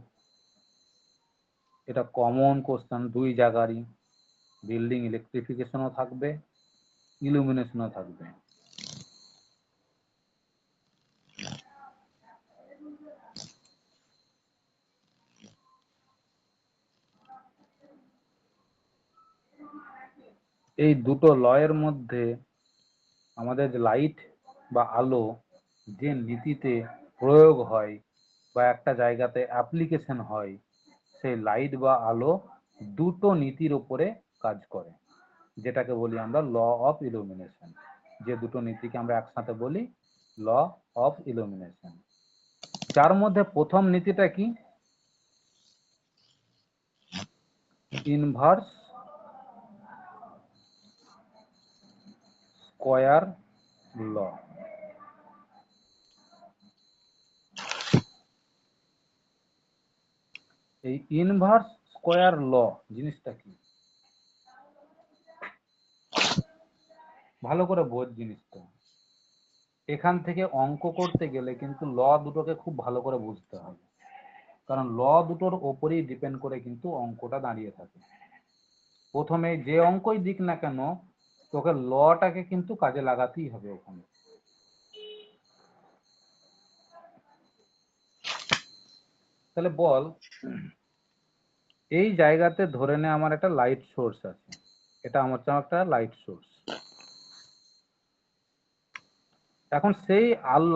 এটা কমন কোশ্চেন, দুই জায়গারই, বিল্ডিং ইলেকট্রিফিকেশনও থাকবে, ইলুমিনেশনও থাকবে। এই দুটো লয়ের মধ্যে আমাদের যে লাইট বা আলো যে নীতিতে প্রয়োগ হয় বা একটা জায়গাতে অ্যাপ্লিকেশন হয়, সেই লাইট বা আলো দুটো নীতির উপরে কাজ করে, যেটাকে বলি আমরা ল অফ ইলুমিনেশন। যে দুটো নীতিকে আমরা একসাথে বলি ল অফ ইলুমিনেশন। যার মধ্যে প্রথম নীতিটা কি? ইনভার্স স্কয়ার ল। এই ইনভার্স স্কয়ার ল জিনিসটা কি ভালো করে বোঝ জিনিসটা। এখান থেকে অঙ্ক করতে গেলে কিন্তু ল দুটোকে খুব ভালো করে বুঝতে হবে, কারণ ল দুটোর ওপরেই ডিপেন্ড করে কিন্তু অঙ্কটা দাঁড়িয়ে থাকে। প্রথমে যে অঙ্কই দিক না কেন তোকে লটাকে কিন্তু কাজে লাগাতেই হবে ওখানে। তাহলে বল, এই জায়গাতে ধরে নে আমার একটা লাইট সোর্স আছে, এটা আমার একটা লাইট সোর্স। এখন সেই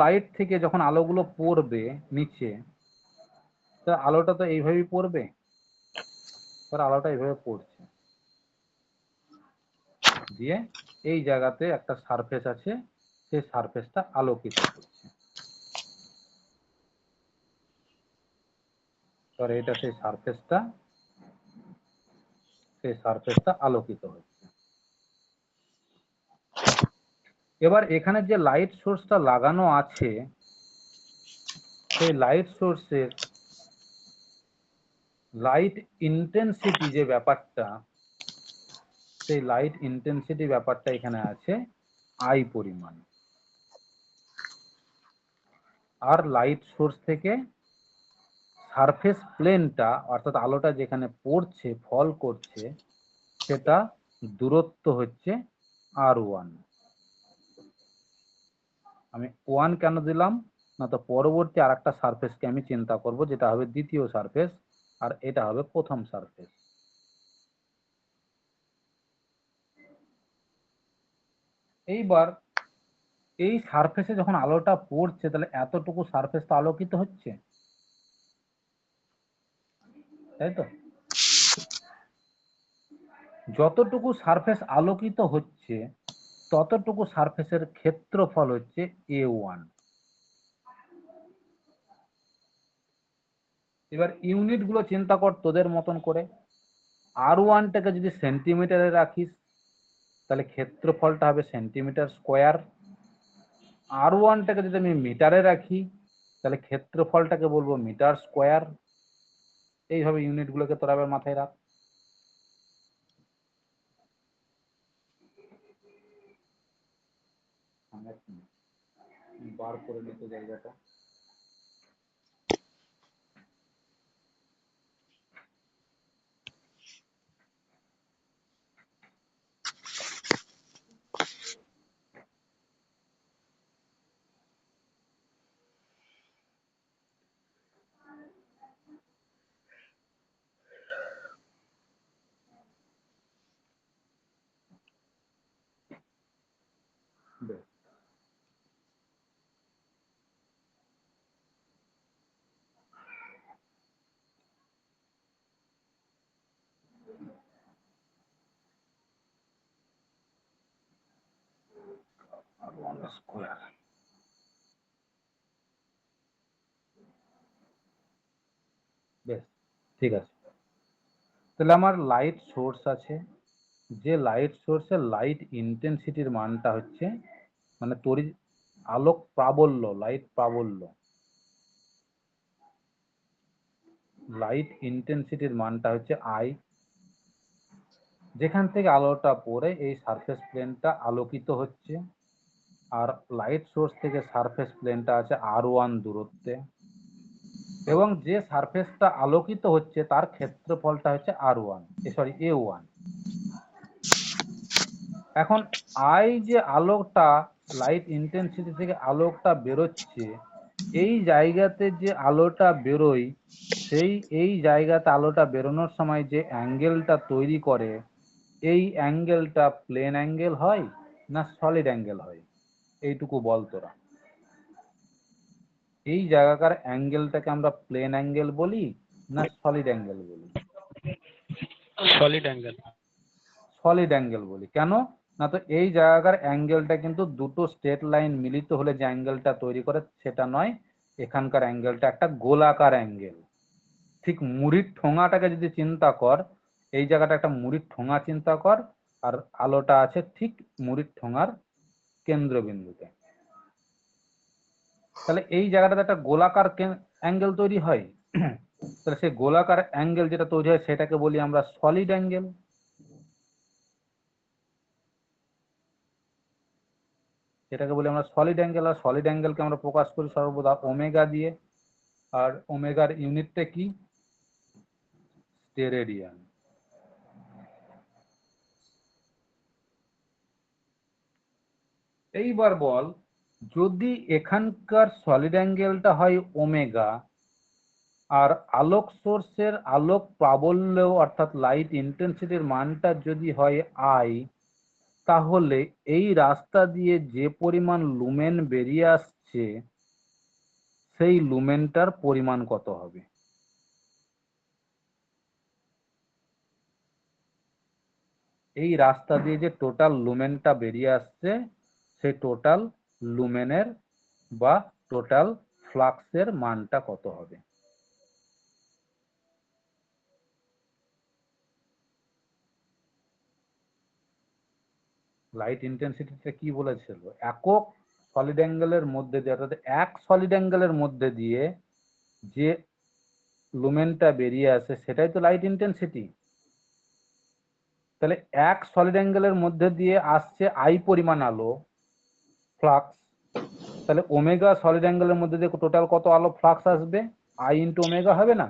লাইট থেকে যখন আলোগুলো পড়বে নিচে, তা আলোটা তো এইভাবেই পড়বে, তার আলোটা এইভাবে পড়ছে, দিয়ে এই জায়গাতে একটা সারফেস আছে, সেই সারফেসটা আলোকিত করছে। এটা সেই সারফেসটা আলোকিত হচ্ছে। এবার এখানে যে লাইট সোর্সটা লাগানো আছে, সেই লাইট সোর্সের লাইট ইন্টেন্সিটি যে ব্যাপারটা, সেই লাইট ইন্টেন্সিটি ব্যাপারটা এখানে আছে আই পরিমাণ। আর লাইট সোর্স থেকে সারফেস প্লেনটা, অর্থাৎ আলোটা যেখানে পড়ছে ফল করছে, সেটা দূরত্ব হচ্ছে R1। আমি 1 কেন দিলাম না, তো পরবর্তী আর একটা সারফেসকে আমি চিন্তা করব, যেটা হবে দ্বিতীয় সারফেস, আর এটা হবে প্রথম সারফেস। এইবার এই সারফেসে যখন আলোটা পড়ছে, তাহলে এতটুকু সারফেস তো আলোকিত হচ্ছে, তাই তো? যতটুকু সারফেস আলোকিত হচ্ছে ততটুকু সারফেসের ক্ষেত্রফল হচ্ছে A1। এবার ইউনিট গুলো চিন্তা কর তোদের মতন করে। R1টাকে যদি সেন্টিমিটারে রাখিস তাহলে ক্ষেত্রফলটা হবে সেন্টিমিটার স্কোয়ার। R1টাকে যদি আমি মিটারে রাখি তাহলে ক্ষেত্রফলটাকে বলবো মিটার স্কোয়ার। এইভাবে ইউনিট গুলোকে তোরা আবার মাথায় রাখ। বার করে নিতে জায়গাটা। বেশ। R1 square. বেশ, ঠিক আছে। তাহলে আমার লাইট সোর্স আছে, যে লাইট সোর্সের লাইট ইন্টেন্সিটির মানটা হচ্ছে, মানে তড়িৎ আলোক প্রাবল্য, লাইট প্রাবল্য, লাইট ইন্টেন্সিটির মানটা হচ্ছে আই। যেখান থেকে আলোটা পড়ে এই সারফেস প্লেনটা আলোকিত হচ্ছে, আর লাইট সোর্স থেকে সারফেস প্লেনটা আছে R1 দূরত্বে, এবং যে সারফেসটা আলোকিত হচ্ছে তার ক্ষেত্রফলটা হচ্ছে R1, সরি A1। এখন আই যে আলোকটা লাইট ইন্টেন্সিটি থেকে আলোকটা বেরোচ্ছে, এই জায়গাতে যে আলোটা বেরোয়, এই জায়গাতে আলোটা বেরোনোর সময় যে অ্যাঙ্গেলটা তৈরি করে, এই অ্যাঙ্গেলটা প্লেন অ্যাঙ্গেল হয় না সলিড অ্যাঙ্গেল হয়? এইটুকু বল তোরা। এই জায়গাকার অ্যাঙ্গেলটাকে আমরা প্লেন অ্যাঙ্গেল বলি না সলিড অ্যাঙ্গেল বলি? Solid angle. সলিড অ্যাঙ্গেল বলি। কেন না, তো এই জায়গাকার অ্যাঙ্গেলটা কিন্তু দুটো স্ট্রেট লাইন মিলিত হলে যে অ্যাঙ্গেলটা তৈরি করে সেটা নয়, এখানকার অ্যাঙ্গেলটা একটা গোলাকার অ্যাঙ্গেল। ঠিক মুড়ির ঠোঙাটাকে যদি চিন্তা কর, এই জায়গাটা একটা মুড়ির ঠোঙা চিন্তা কর, আর আলোটা আছে ঠিক মুড়ির ঠোঙার কেন্দ্রবিন্দুতে। তাহলে এই জায়গাটাতে একটা গোলাকার অ্যাঙ্গেল তৈরি হয়। তাহলে সেই গোলাকার অ্যাঙ্গেল যেটা তৈরি হয় সেটাকে বলি আমরা সলিড অ্যাঙ্গেল। সেটাকে বলি আমরা সলিড অ্যাঙ্গেল। আর সলিড অ্যাঙ্গেলকে আমরা প্রকাশ করি সর্বদা ওমেগা দিয়ে। আর ওমেগার ইউনিটটা কি? স্টেরেডিয়ান। এইবার বল, যদি এখানকার সলিড অ্যাঙ্গেলটা হয় ওমেগা, আর আলোক সোর্সের আলোক প্রাবল্য অর্থাৎ লাইট ইন্টেন্সিটির মানটা যদি হয় আই, তাহলে এই রাস্তা দিয়ে যে পরিমাণ লুমেন বেরিয়ে আসছে সেই লুমেনটার পরিমাণ কত হবে? এই রাস্তা দিয়ে যে টোটাল লুমেনটা বেরিয়ে আসছে সেই টোটাল লুমেনের বা টোটাল ফ্লাক্সের মানটা কত হবে? লাইট ইন্টেন্সিটিতে কি বলেছিল? একক সলিড অ্যাঙ্গেলের মধ্যে দিয়ে, অর্থাৎ এক সলিড অ্যাঙ্গেলের মধ্যে দিয়ে যে লুমেনটা বেরিয়ে আসে সেটাই তো লাইট ইন্টেন্সিটি। তাহলে এক সলিড অ্যাঙ্গেলের মধ্যে দিয়ে আসছে আই পরিমাণ আলো ফ্লাক্স, তাহলে ওমেগা সলিড অ্যাঙ্গেলের মধ্যে দিয়ে টোটাল কত আলো ফ্লাক্স আসবে? আই ইন্টু ওমেগা হবে না?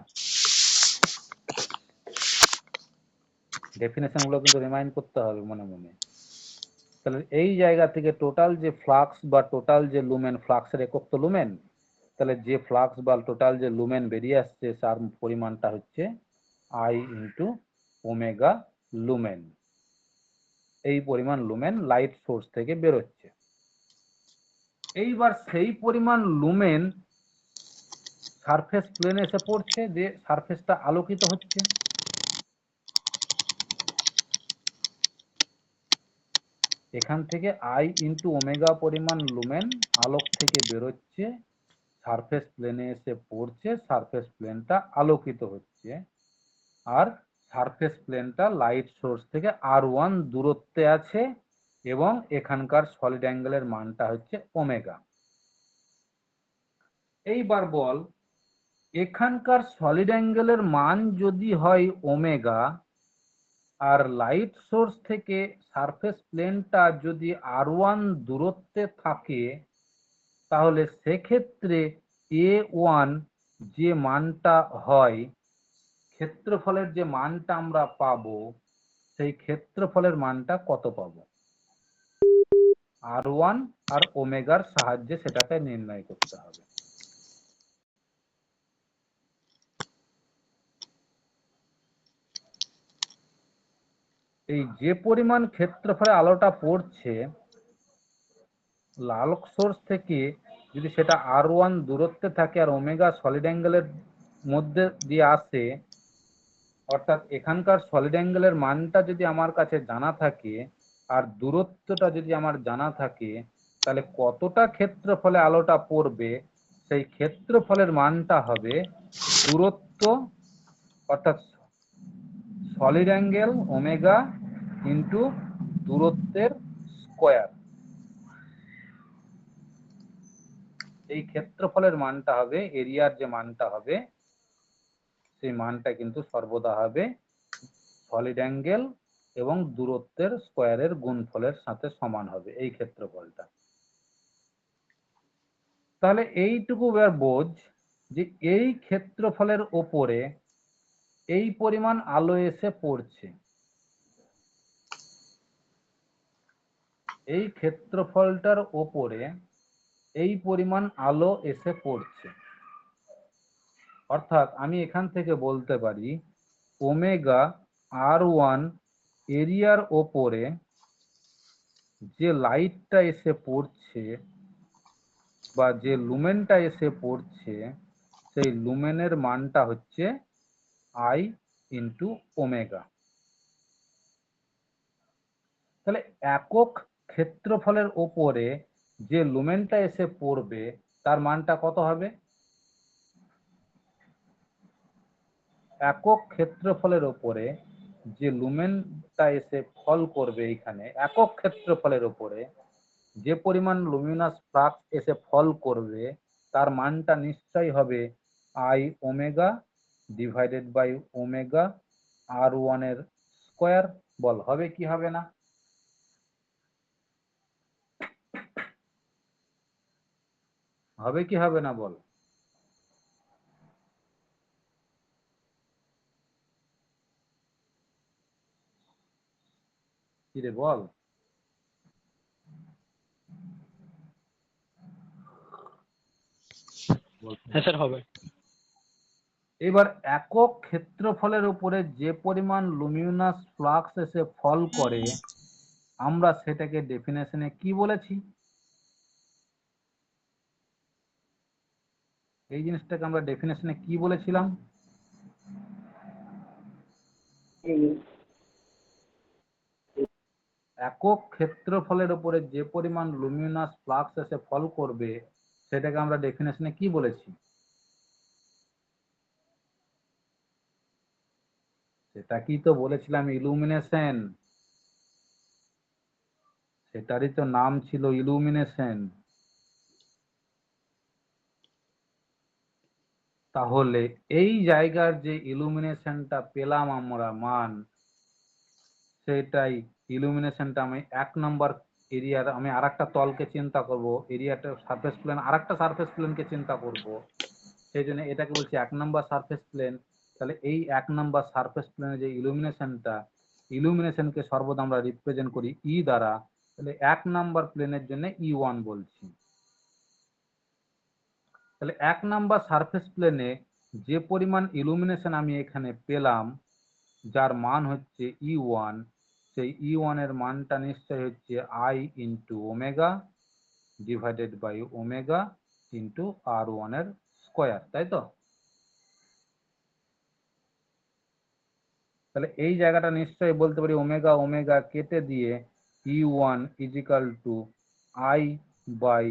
ডেফিনেশন গুলো কিন্তু রিমাইন্ড করতে হবে মনে মনে। তাহলে এই জায়গা থেকে টোটাল যে ফ্লাক্স বা টোটাল যে লুমেন, ফ্লাক্সের একক তো লুমেন, তাহলে যে ফ্লাক্স বা টোটাল যে লুমেন বেরিয়ে আসছে তার পরিমাণটা হচ্ছে আই ইন্টু ওমেগা লুমেন। এই পরিমাণ লুমেন লাইট সোর্স থেকে বেরোচ্ছে। এইবার সেই পরিমাণ লুমেন সারফেস প্লেনে এসে পড়ছে, যে সারফেসটা আলোকিত হচ্ছে। এখান থেকে আই ইন্টু ওমেগা পরিমাণ লুমেন আলোক থেকে বেরোচ্ছে, সারফেস প্লেনে এসে পড়ছে, সারফেস প্লেনটা আলোকিত হচ্ছে, আর সারফেস প্লেনটা লাইট সোর্স থেকে R1 দূরত্বে আছে, এবং এখানকার সলিড অ্যাঙ্গেলের মানটা হচ্ছে ওমেগা। এইবার বল, এখানকার সলিড অ্যাঙ্গেলের মান যদি হয় ওমেগা, আর লাইট সোর্স থেকে সারফেস প্লেনটা যদি R1 দূরত্বে থাকে, তাহলে সেক্ষেত্রে A1 যে মানটা হয়, ক্ষেত্রফলের যে মানটা আমরা পাবো, সেই ক্ষেত্রফলের মানটা কত পাবো? R1 আর ওমেগার সাহায্যে সেটাকে নির্ণয় করতে হবে। এই যে পরিমাণ ক্ষেত্রফলে আলোটা পড়ছে আলোক সোর্স থেকে, যদি সেটা R1 দূরত্বে থাকে আর ওমেগা সলিড অ্যাঙ্গেলের মধ্যে দিয়ে আসে, অর্থাৎ এখানকার সলিড অ্যাঙ্গেলের মানটা যদি আমার কাছে জানা থাকে আর দূরত্বটা যদি আমার জানা থাকে, তাহলে কতটা ক্ষেত্রফলে আলোটা পড়বে সেই ক্ষেত্রফলের মানটা হবে দূরত্ব, অর্থাৎ সলিড অ্যাঙ্গেল ওমেগা ইন্টু দূরত্বের স্কয়ার। এই ক্ষেত্রফলের মানটা হবে, এরিয়ার যে মানটা হবে সেই মানটা কিন্তু সর্বদা হবে সলিড অ্যাঙ্গেল এবং দূরত্বের স্কয়ারের গুণফলের সাথে সমান হবে এই ক্ষেত্রফলটা। তাহলে এইটুকু এবার বোঝ যে এই ক্ষেত্রফলের ওপরে এই পরিমাণ আলো এসে পড়ছে, এই ক্ষেত্রফলটার ওপরে এই পরিমাণ আলো এসে পড়ছে, অর্থাৎ আমি এখান থেকে বলতে পারি ওমেগা R1 এরিয়ার ওপরে যে লাইটটা এসে পড়ছে বা যে লুমেনটা এসে পড়ছে সেই লুমেনের মানটা হচ্ছে I ইন্টু ওমেগা। তাহলে একক ক্ষেত্রফলের ওপরে যে লুমেনটা এসে পড়বে তার মানটা কত হবে? একক ক্ষেত্রফলের ওপরে যে লুমেনটা এসে ফল করবে, এখানে একক ক্ষেত্রফলের ওপরে যে পরিমাণ লুমিনাস ফ্লাক্স এসে ফল করবে তার মানটা নিশ্চয়ই হবে I omega divided by omega R1 এর স্কয়ার। বল হবে কি হবে না? হবে কি হবে না বল? কি রে বল? হ্যাঁ স্যার হবে। এবার একক ক্ষেত্রফলের উপরে যে পরিমাণ লুমিনাস ফ্লাক্স এসে ফল করে আমরা সেটাকে ডেফিনেশনে কি বলেছি? এই জিনিসটাকে আমরা ডেফিনেশনে কি বলেছিলাম? একক ক্ষেত্রফলের উপরে যে পরিমাণ লুমিনাস ফ্লাক্স এসে ফল করবে সেটাকে আমরা ডেফিনেশনে কি বলেছি? সেটা কি তো বলেছিলাম ইলুমিনেশন, সেটারই তো নাম ছিল ইলুমিনেশন। তাহলে এই জায়গার যে ইলুমিনেশনটা পেলাম আমরা মান, সেটাই ইলুমিনেশনটা আমি 1 নম্বর এরিয়ার, আমি আরেকটা তলকে চিন্তা করব, এরিয়াটা সারফেস প্লেন আরেকটা সারফেস প্লেনকে চিন্তা করব, সেই জন্য এটাকে বলছি 1 নম্বর সারফেস প্লেন। তাহলে এই 1 নম্বর সারফেস প্লেনে যে ইলুমিনেশনটা, ইলুমিনেশনকে সর্বদা আমরা রিপ্রেজেন্ট করি ই দ্বারা, তাহলে 1 নম্বর প্লেনের জন্য E1 বলছি। তাহলে 1 নম্বর সারফেস প্লেনে যে পরিমাণ ইলুমিনেশন আমি এখানে পেলাম যার মান হচ্ছে E1, সেই E1 এর মানটা নিশ্চয় হচ্ছে I into omega divided by omega into R1 এর স্কয়ার, তাই তো? তাহলে এই জায়গাটা নিশ্চয়ই বলতে পারি ওমেগা ওমেগা কেটে দিয়ে E1 is equal two I by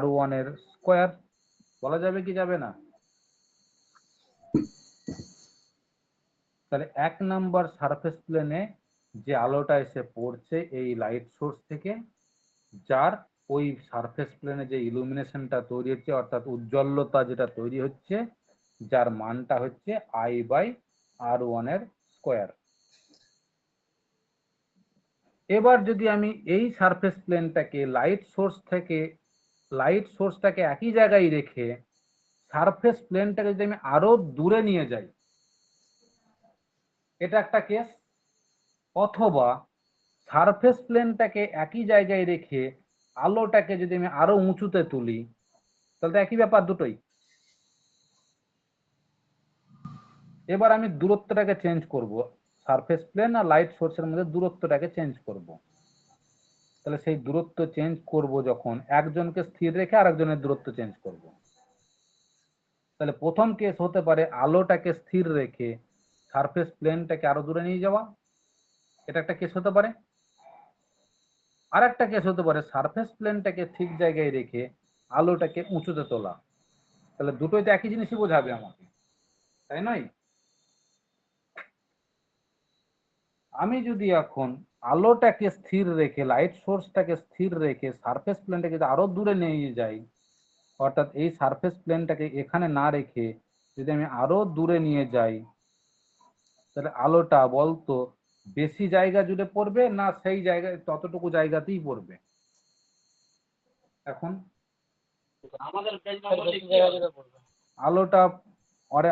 R1 এর স্কয়ার বলা যাবে কি যাবে না? তাহলে 1 নাম্বার সারফেস প্লেনে যে আলোটা এসে পড়ছে এই লাইট সোর্স থেকে, যার ওই সারফেস প্লেনে যে ইলুমিনেশনটা তৈরি হচ্ছে অর্থাৎ উজ্জ্বলতা যেটা তৈরি হচ্ছে, যার মানটা হচ্ছে I বাই R1 এর স্কয়ার। এবার যদি আমি এই সারফেস প্লেনটাকে লাইট সোর্সটাকে একই জায়গায় রেখে সারফেস প্লেনটাকে যদি আমি আরো দূরে নিয়ে যাই, এটা একটা কেস। অথবা সারফেস প্লেনটাকে একই জায়গায় রেখে আলোটাকে যদি আমি আরো উঁচুতে তুলি, তাহলে তো একই ব্যাপার দুটোই। এবার আমি দূরত্বটাকে চেঞ্জ করব, সারফেস প্লেন আর লাইট সোর্সের মধ্যে দূরত্বটাকে চেঞ্জ করব। তাহলে সেই দূরত্ব চেঞ্জ করব যখন, একজনকে স্থির রেখে আরেকজনের দূরত্ব চেঞ্জ করব। তাহলে প্রথম কেস হতে পারে আলোটাকে স্থির রেখে সারফেস প্লেনটাকে আরো দূরে নিয়ে যাওয়া, এটা একটা কেস হতে পারে। আর একটা কেস হতে পারে সারফেস প্লেনটাকে ঠিক জায়গায় রেখে আলোটাকে উঁচুতে তোলা। তাহলে দুটোই তো একই জিনিসই বোঝাবে আমাকে, তাই নয়? আমি যদি এখন আলোটাকে স্থির রেখে, লাইট সোর্সটাকে স্থির রেখে সারফেস প্লেনটাকে যদি আরো দূরে নিয়ে যাই, অর্থাৎ এই সারফেস প্লেনটাকে এখানে না রেখে যদি আমি আরো দূরে নিয়ে যাই, তাহলে আলোটা বলতো বেশি জায়গা জুড়ে পড়বে না সেই জায়গায় ততটুকু জায়গাতেই পড়বে? এখন আলোটা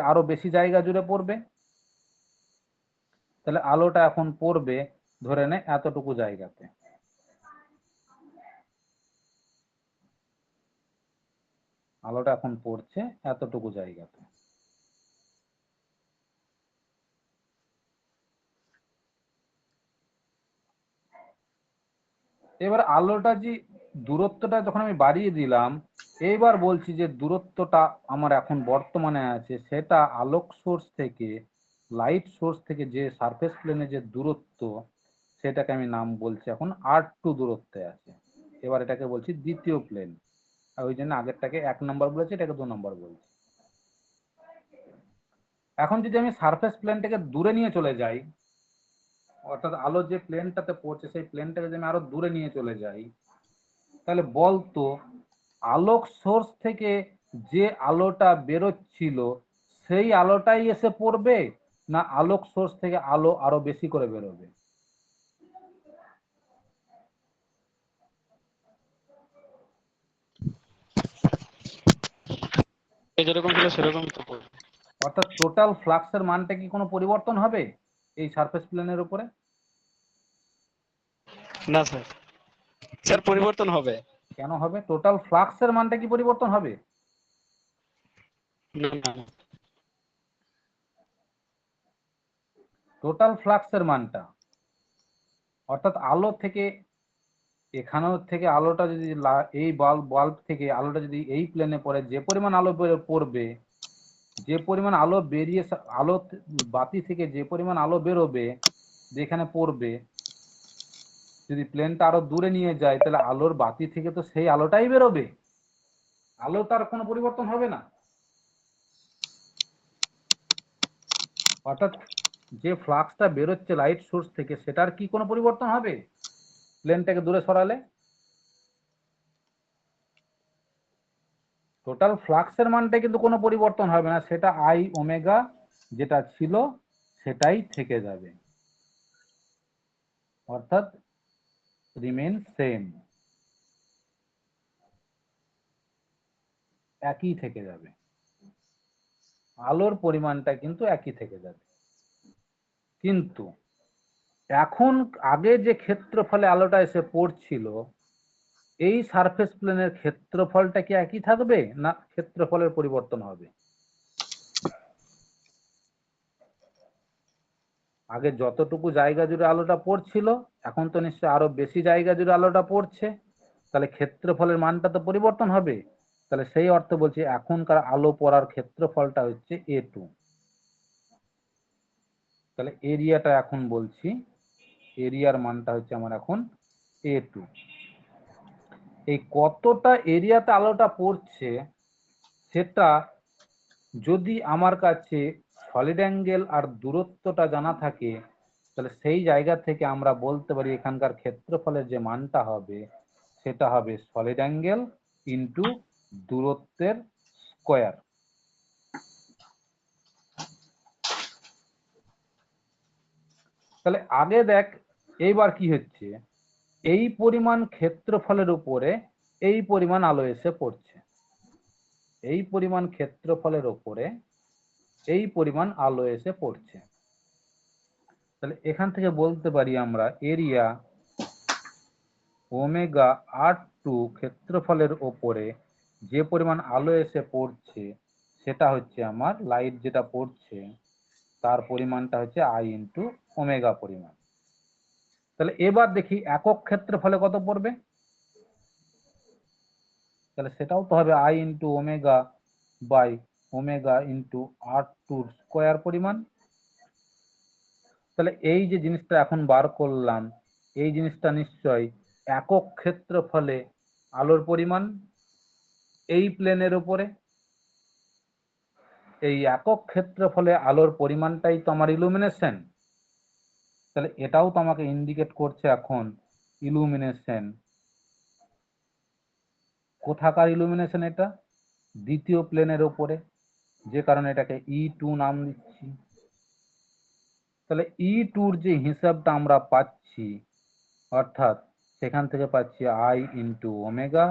আরো বেশি জায়গা জুড়ে পড়বে, তাহলে আলোটা এখন পড়বে ধরে নে এতটুকু জায়গাতে। আলোটা এখন পড়ছে এতটুকু জায়গাতে। এবার আলোটা যে দূরত্বটা যখন আমি বাড়িয়ে দিলাম, এইবার বলছি যে দূরত্বটা আমার এখন বর্তমানে আছে সেটা আলোক সোর্স থেকে, লাইট সোর্স থেকে যে সারফেস প্লেনে যে দূরত্ব, সেটাকে আমি নাম বলছি এখন R2 দূরত্বে আছে। এবার এটাকে বলছি দ্বিতীয় প্লেন, আর ওই জন্য আগেরটাকে 1 নম্বর বলেছি, এটাকে 2 নম্বর বলছি। এখন যদি আমি সারফেস প্লেনটাকে দূরে নিয়ে চলে যাই, অর্থাৎ আলো যে প্লেনটাতে পড়ছে সেই প্লেনটাকে যদি আমি আরো দূরে নিয়ে চলে যাই, তাহলে বলতো আলোক সোর্স থেকে যে আলোটা বেরোচ্ছিল সেই আলোটাই এসে পড়বে না আলোক সোর্স থেকে আলো আরো বেশি করে বেরোবে? যেরকম ছিল সেরকমই তো পড়বে। অর্থাৎ টোটাল ফ্লাক্সের মানটা কি কোনো পরিবর্তন হবে এই সারফেস প্লেনের উপরে? না স্যার, স্যার পরিবর্তন হবে। কেন হবে? টোটাল ফ্লাক্সের মানটা কি পরিবর্তন হবে? না না না। টোটাল ফ্লাক্সের মানটা, অর্থাৎ আলো থেকে এখানেও থেকে আলোটা যদি এই বাল্ব থেকে আলোটা যদি এই প্লেনে পড়ে, যে পরিমাণ আলো পড়বে, যে পরিমাণ আলো বেরিয়ে আলো বাতি থেকে যে পরিমাণ আলো বেরোবে যেখানে পড়বে, যদি প্লেনটা আরো দূরে নিয়ে যায় তাহলে আলোর বাতি থেকে তো সেই আলোটাই বেরোবে, আলো তার কোনো পরিবর্তন হবে না। অর্থাৎ যে ফ্লাক্সটা বেরোচ্ছে লাইট সোর্স থেকে সেটার কি কোনো পরিবর্তন হবে প্লেনটাকে দূরে সরালে? টোটাল ফ্লাক্সের মানটা কিন্তু কোনো পরিবর্তন হবে না, সেটা আই ওমেগা যেটা ছিল সেটাই থেকে যাবে, অর্থাৎ রিমেন সেম, একই থেকে যাবে, আলোর পরিমাণটা কিন্তু একই থেকে যাবে। কিন্তু এখন আগে যে ক্ষেত্রফলে আলোটা এসে পড়ছিল এই সারফেস প্লেনের ক্ষেত্রফলটা কি একই থাকবে না ক্ষেত্রফলের পরিবর্তন হবে? আগে যতটুকু জায়গা জুড়ে আলোটা পড়ছিল এখন তো নিশ্চয়ই আরো বেশি জায়গা জুড়ে আলোটা পড়ছে, তাহলে ক্ষেত্রফলের মানটা তো পরিবর্তন হবে। তাহলে সেই অর্থে বলছি এখনকার আলো পড়ার ক্ষেত্রফলটা হচ্ছে A2। তাহলে এরিয়াটা এখন বলছি, এরিয়ার মানটা হচ্ছে আমার এখন A2। এই কতটা এরিয়াতে আলোটা পড়ছে সেটা যদি আমার কাছে সলিড অ্যাঙ্গেল আর দূরত্বটা জানা থাকে, তাহলে সেই জায়গা থেকে আমরা বলতে পারি এখানকার ক্ষেত্রফলের যে মানটা হবে সেটা হবে সলিড অ্যাঙ্গেল ইন্টু দূরত্বের স্কোয়ার। তাহলে আগে দেখ এইবার কি হচ্ছে, এই পরিমাণ ক্ষেত্রফলের উপরে এই পরিমাণ আলো এসে পড়ছে, এই পরিমাণ ক্ষেত্রফলের উপরে এই পরিমাণ আলো এসে পড়ছে। তাহলে এখান থেকে বলতে পারি আমরা এরিয়া ওমেগা R2 ক্ষেত্রফলের ওপরে যে পরিমাণ আলো এসে পড়ছে সেটা হচ্ছে আমার লাইট যেটা পড়ছে তার পরিমাণটা হচ্ছে I ইন্টু ওমেগা পরিমাণ। তাহলে এবার দেখি একক ক্ষেত্রফলে কত পড়বে, তাহলে সেটাও তো হবে I into omega by omega into R2 square পরিমাণ। তাহলে এই যে জিনিসটা এখন বার করলাম এই জিনিসটা নিশ্চয় একক ক্ষেত্রফলে আলোর পরিমাণ এই প্লেনের উপরে, এই একক ক্ষেত্রফলে আলোর পরিমাণটাই তো আমার ইলুমিনেশন। তাহলে এটাও তো আমাকে ইন্ডিকেট করছে এখন ইলুমিনেশন। কোথাকার ইলুমিনেশন? এটা দ্বিতীয় প্লেনের উপরে, যে কারণে এটাকে E2 নাম দিচ্ছি। তাহলে E2-র যে হিসাবটা আমরা পাচ্ছি, অর্থাৎ সেখান থেকে পাচ্ছি I into omega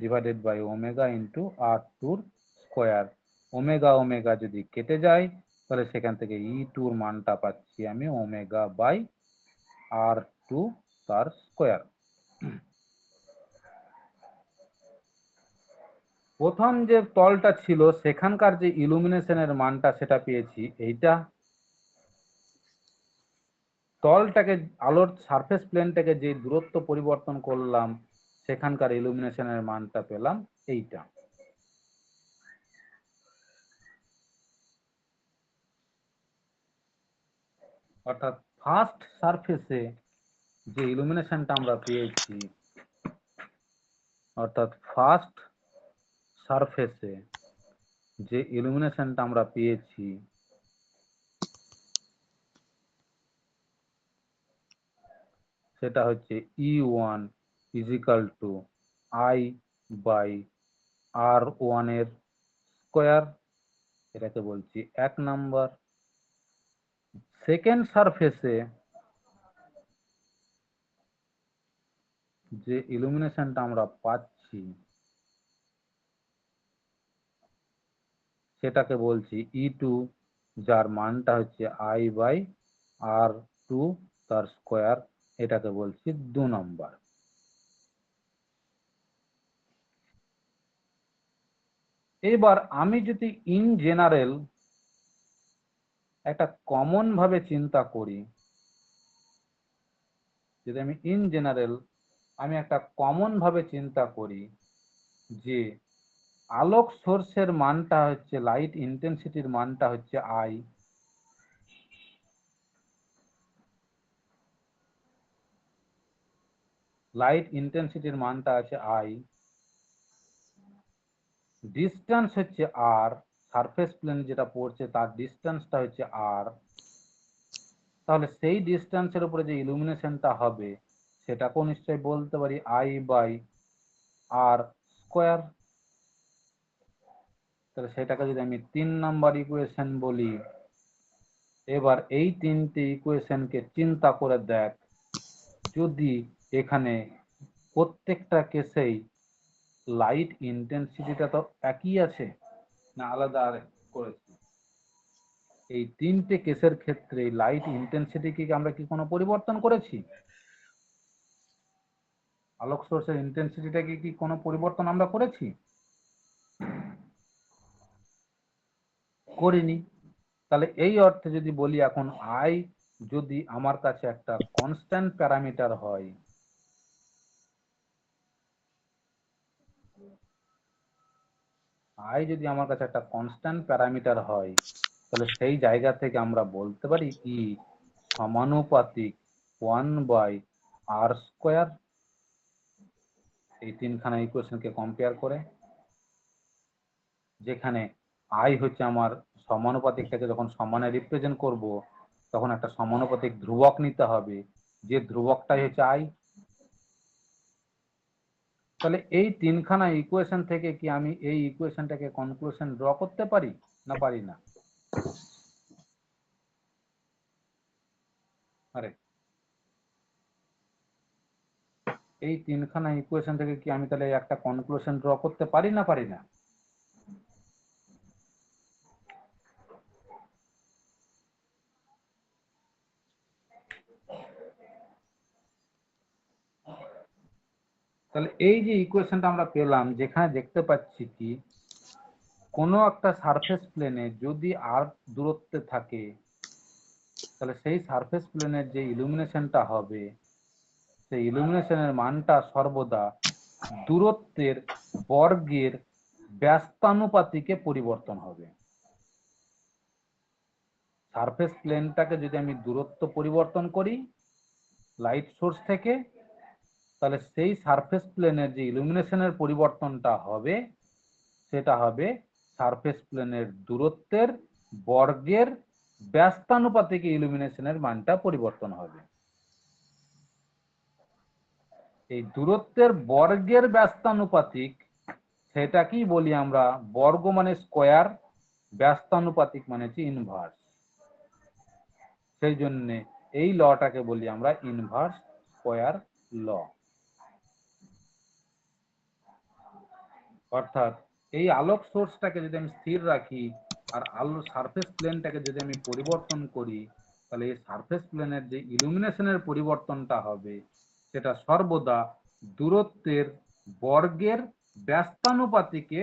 divided by omega into R2-র স্কোয়ার। ওমেগা ওমেগা যদি কেটে যায় তাহলে সেখান থেকে E2-র মানটা পাচ্ছি আমি ওমেগা বাই R2 তার স্কোয়ার। প্রথম যে তলটা ছিল সেখানকার যে ইলুমিনেশনের মানটা সেটা পেয়েছি এইটা। তলটাকে, আলোর সারফেস প্লেনটাকে যে দূরত্ব পরিবর্তন করলাম সেখানকার ইলুমিনেশনের মানটা পেলাম এইটা। অর্থাৎ ফার্স্ট সারফেসে যে ইলুমিনেশনটা আমরা পেয়েছি, অর্থাৎ ফার্স্ট সারফেসে যে ইলুমিনেশনটা আমরা পেয়েছি সেটা হচ্ছে E1 is equal two I by R1 এর স্কোয়ার। এটাকে বলছি 1 নাম্বার। সেকেন্ড সারফেসে যে ইলুমিনেশনটা আমরা পাচ্ছি সেটাকে বলছি E2, যার মানটা হচ্ছে I বাই R2 তার স্কোয়ার। এটাকে বলছি 2 নম্বর। এবার আমি যদি ইন জেনারেল একটা কমন ভাবে চিন্তা করি, যদি আমি ইন জেনারেল আমি একটা কমন ভাবে চিন্তা করি যে আলোক সোর্সের মানটা হচ্ছে, লাইট ইন্টেন্সিটির মানটা হচ্ছে I, লাইট ইন্টেন্সিটির মানটা আছে I, ডিস্টেন্স হচ্ছে R, সারফেস প্লেন যেটা পড়ছে তার ডিস্টেন্সটা হচ্ছে R। তাহলে সেই ডিস্টেন্সের উপরে যে ইলুমিনেশনটা হবে সেটাকেও নিশ্চয়ই বলতে পারি I বাই R স্কোয়ার। তাহলে সেটাকে যদি আমি 3 নাম্বার ইকুয়েশন বলি, এবার এই তিনটে ইকুয়েশনকে চিন্তা করে দেখ, যদি এখানে প্রত্যেকটা কেসেই লাইট ইন্টেন্সিটিটা তো একই আছে না আলাদা করেছি? এই তিনটে কেসের ক্ষেত্রে লাইট ইন্টেন্সিটি কি আমরা কি কোনো পরিবর্তন করেছি? আলোক সোর্সের ইন্টেন্সিটিটাকে কি কোনো পরিবর্তন আমরা করেছি? করিনি। তাহলে এই অর্থে যদি বলি এখন I যদি আমার কাছে একটা কনস্ট্যান্ট প্যারামিটার হয়, I যদি আমার কাছে একটা কনস্ট্যান্ট প্যারামিটার হয় তাহলে সেই জায়গা থেকে আমরা বলতে পারি E সমানুপাতিক 1 বাই R স্কোয়ার। এই তিনখানা ইকুয়েশনকে কম্পেয়ার করে, যেখানে I হচ্ছে আমার সমানুপাতিকটাকে যখন সমানে রিপ্রেজেন্ট করব তখন একটা সমানুপাতিক ধ্রুবক নিতে হবে, যে ধ্রুবকটাই হচ্ছে I। তাহলে এই তিনখানা ইকুয়েশন থেকে কি আমি এই ইকুয়েশনটাকে কনক্লুশন ড্র করতে পারি না পারি না? আরে এই তিনখানা ইকুয়েশন থেকে কি আমি তাহলে একটা কনক্লুশন ড্র করতে পারি না পারি না? তাহলে এই যে ইকুয়েশনটা আমরা পেলাম, যেখানে দেখতে পাচ্ছি কি কোনো একটা সারফেস প্লেনে যদি r দূরত্বে থাকে তাহলে সেই সারফেস প্লেনের যে ইলুমিনেশনটা হবে সেই ইলুমিনেশনের মানটা সর্বদা দূরত্বের বর্গের ব্যস্তানুপাতিকে পরিবর্তন হবে। সারফেস প্লেনটাকে যদি আমি দূরত্ব পরিবর্তন করি লাইট সোর্স থেকে, তাহলে সেই সারফেস প্লেনের যে ইলুমিনেশনের পরিবর্তনটা হবে সেটা হবে সারফেস প্লেনের দূরত্বের বর্গের ব্যস্তানুপাতিক ইলুমিনেশনের মানটা পরিবর্তন হবে। এই দূরত্বের বর্গের ব্যস্তানুপাতিক সেটাকেই বলি আমরা, বর্গ মানে স্কয়ার, ব্যস্তানুপাতিক মানে হচ্ছে ইনভার্স। সেই জন্য এই লটাকে বলি আমরা ইনভার্স স্কয়ার ল। অর্থাৎ এই আলোক সোর্সটাকে যদি আমি স্থির রাখি আর আলোর সারফেস প্লেনটাকে যদি আমি পরিবর্তন করি, তাহলে এই সারফেস প্লেনের যে ইলুমিনেশনের পরিবর্তনটা হবে সেটা সর্বদা দূরত্বের বর্গের ব্যস্তানুপাতিকে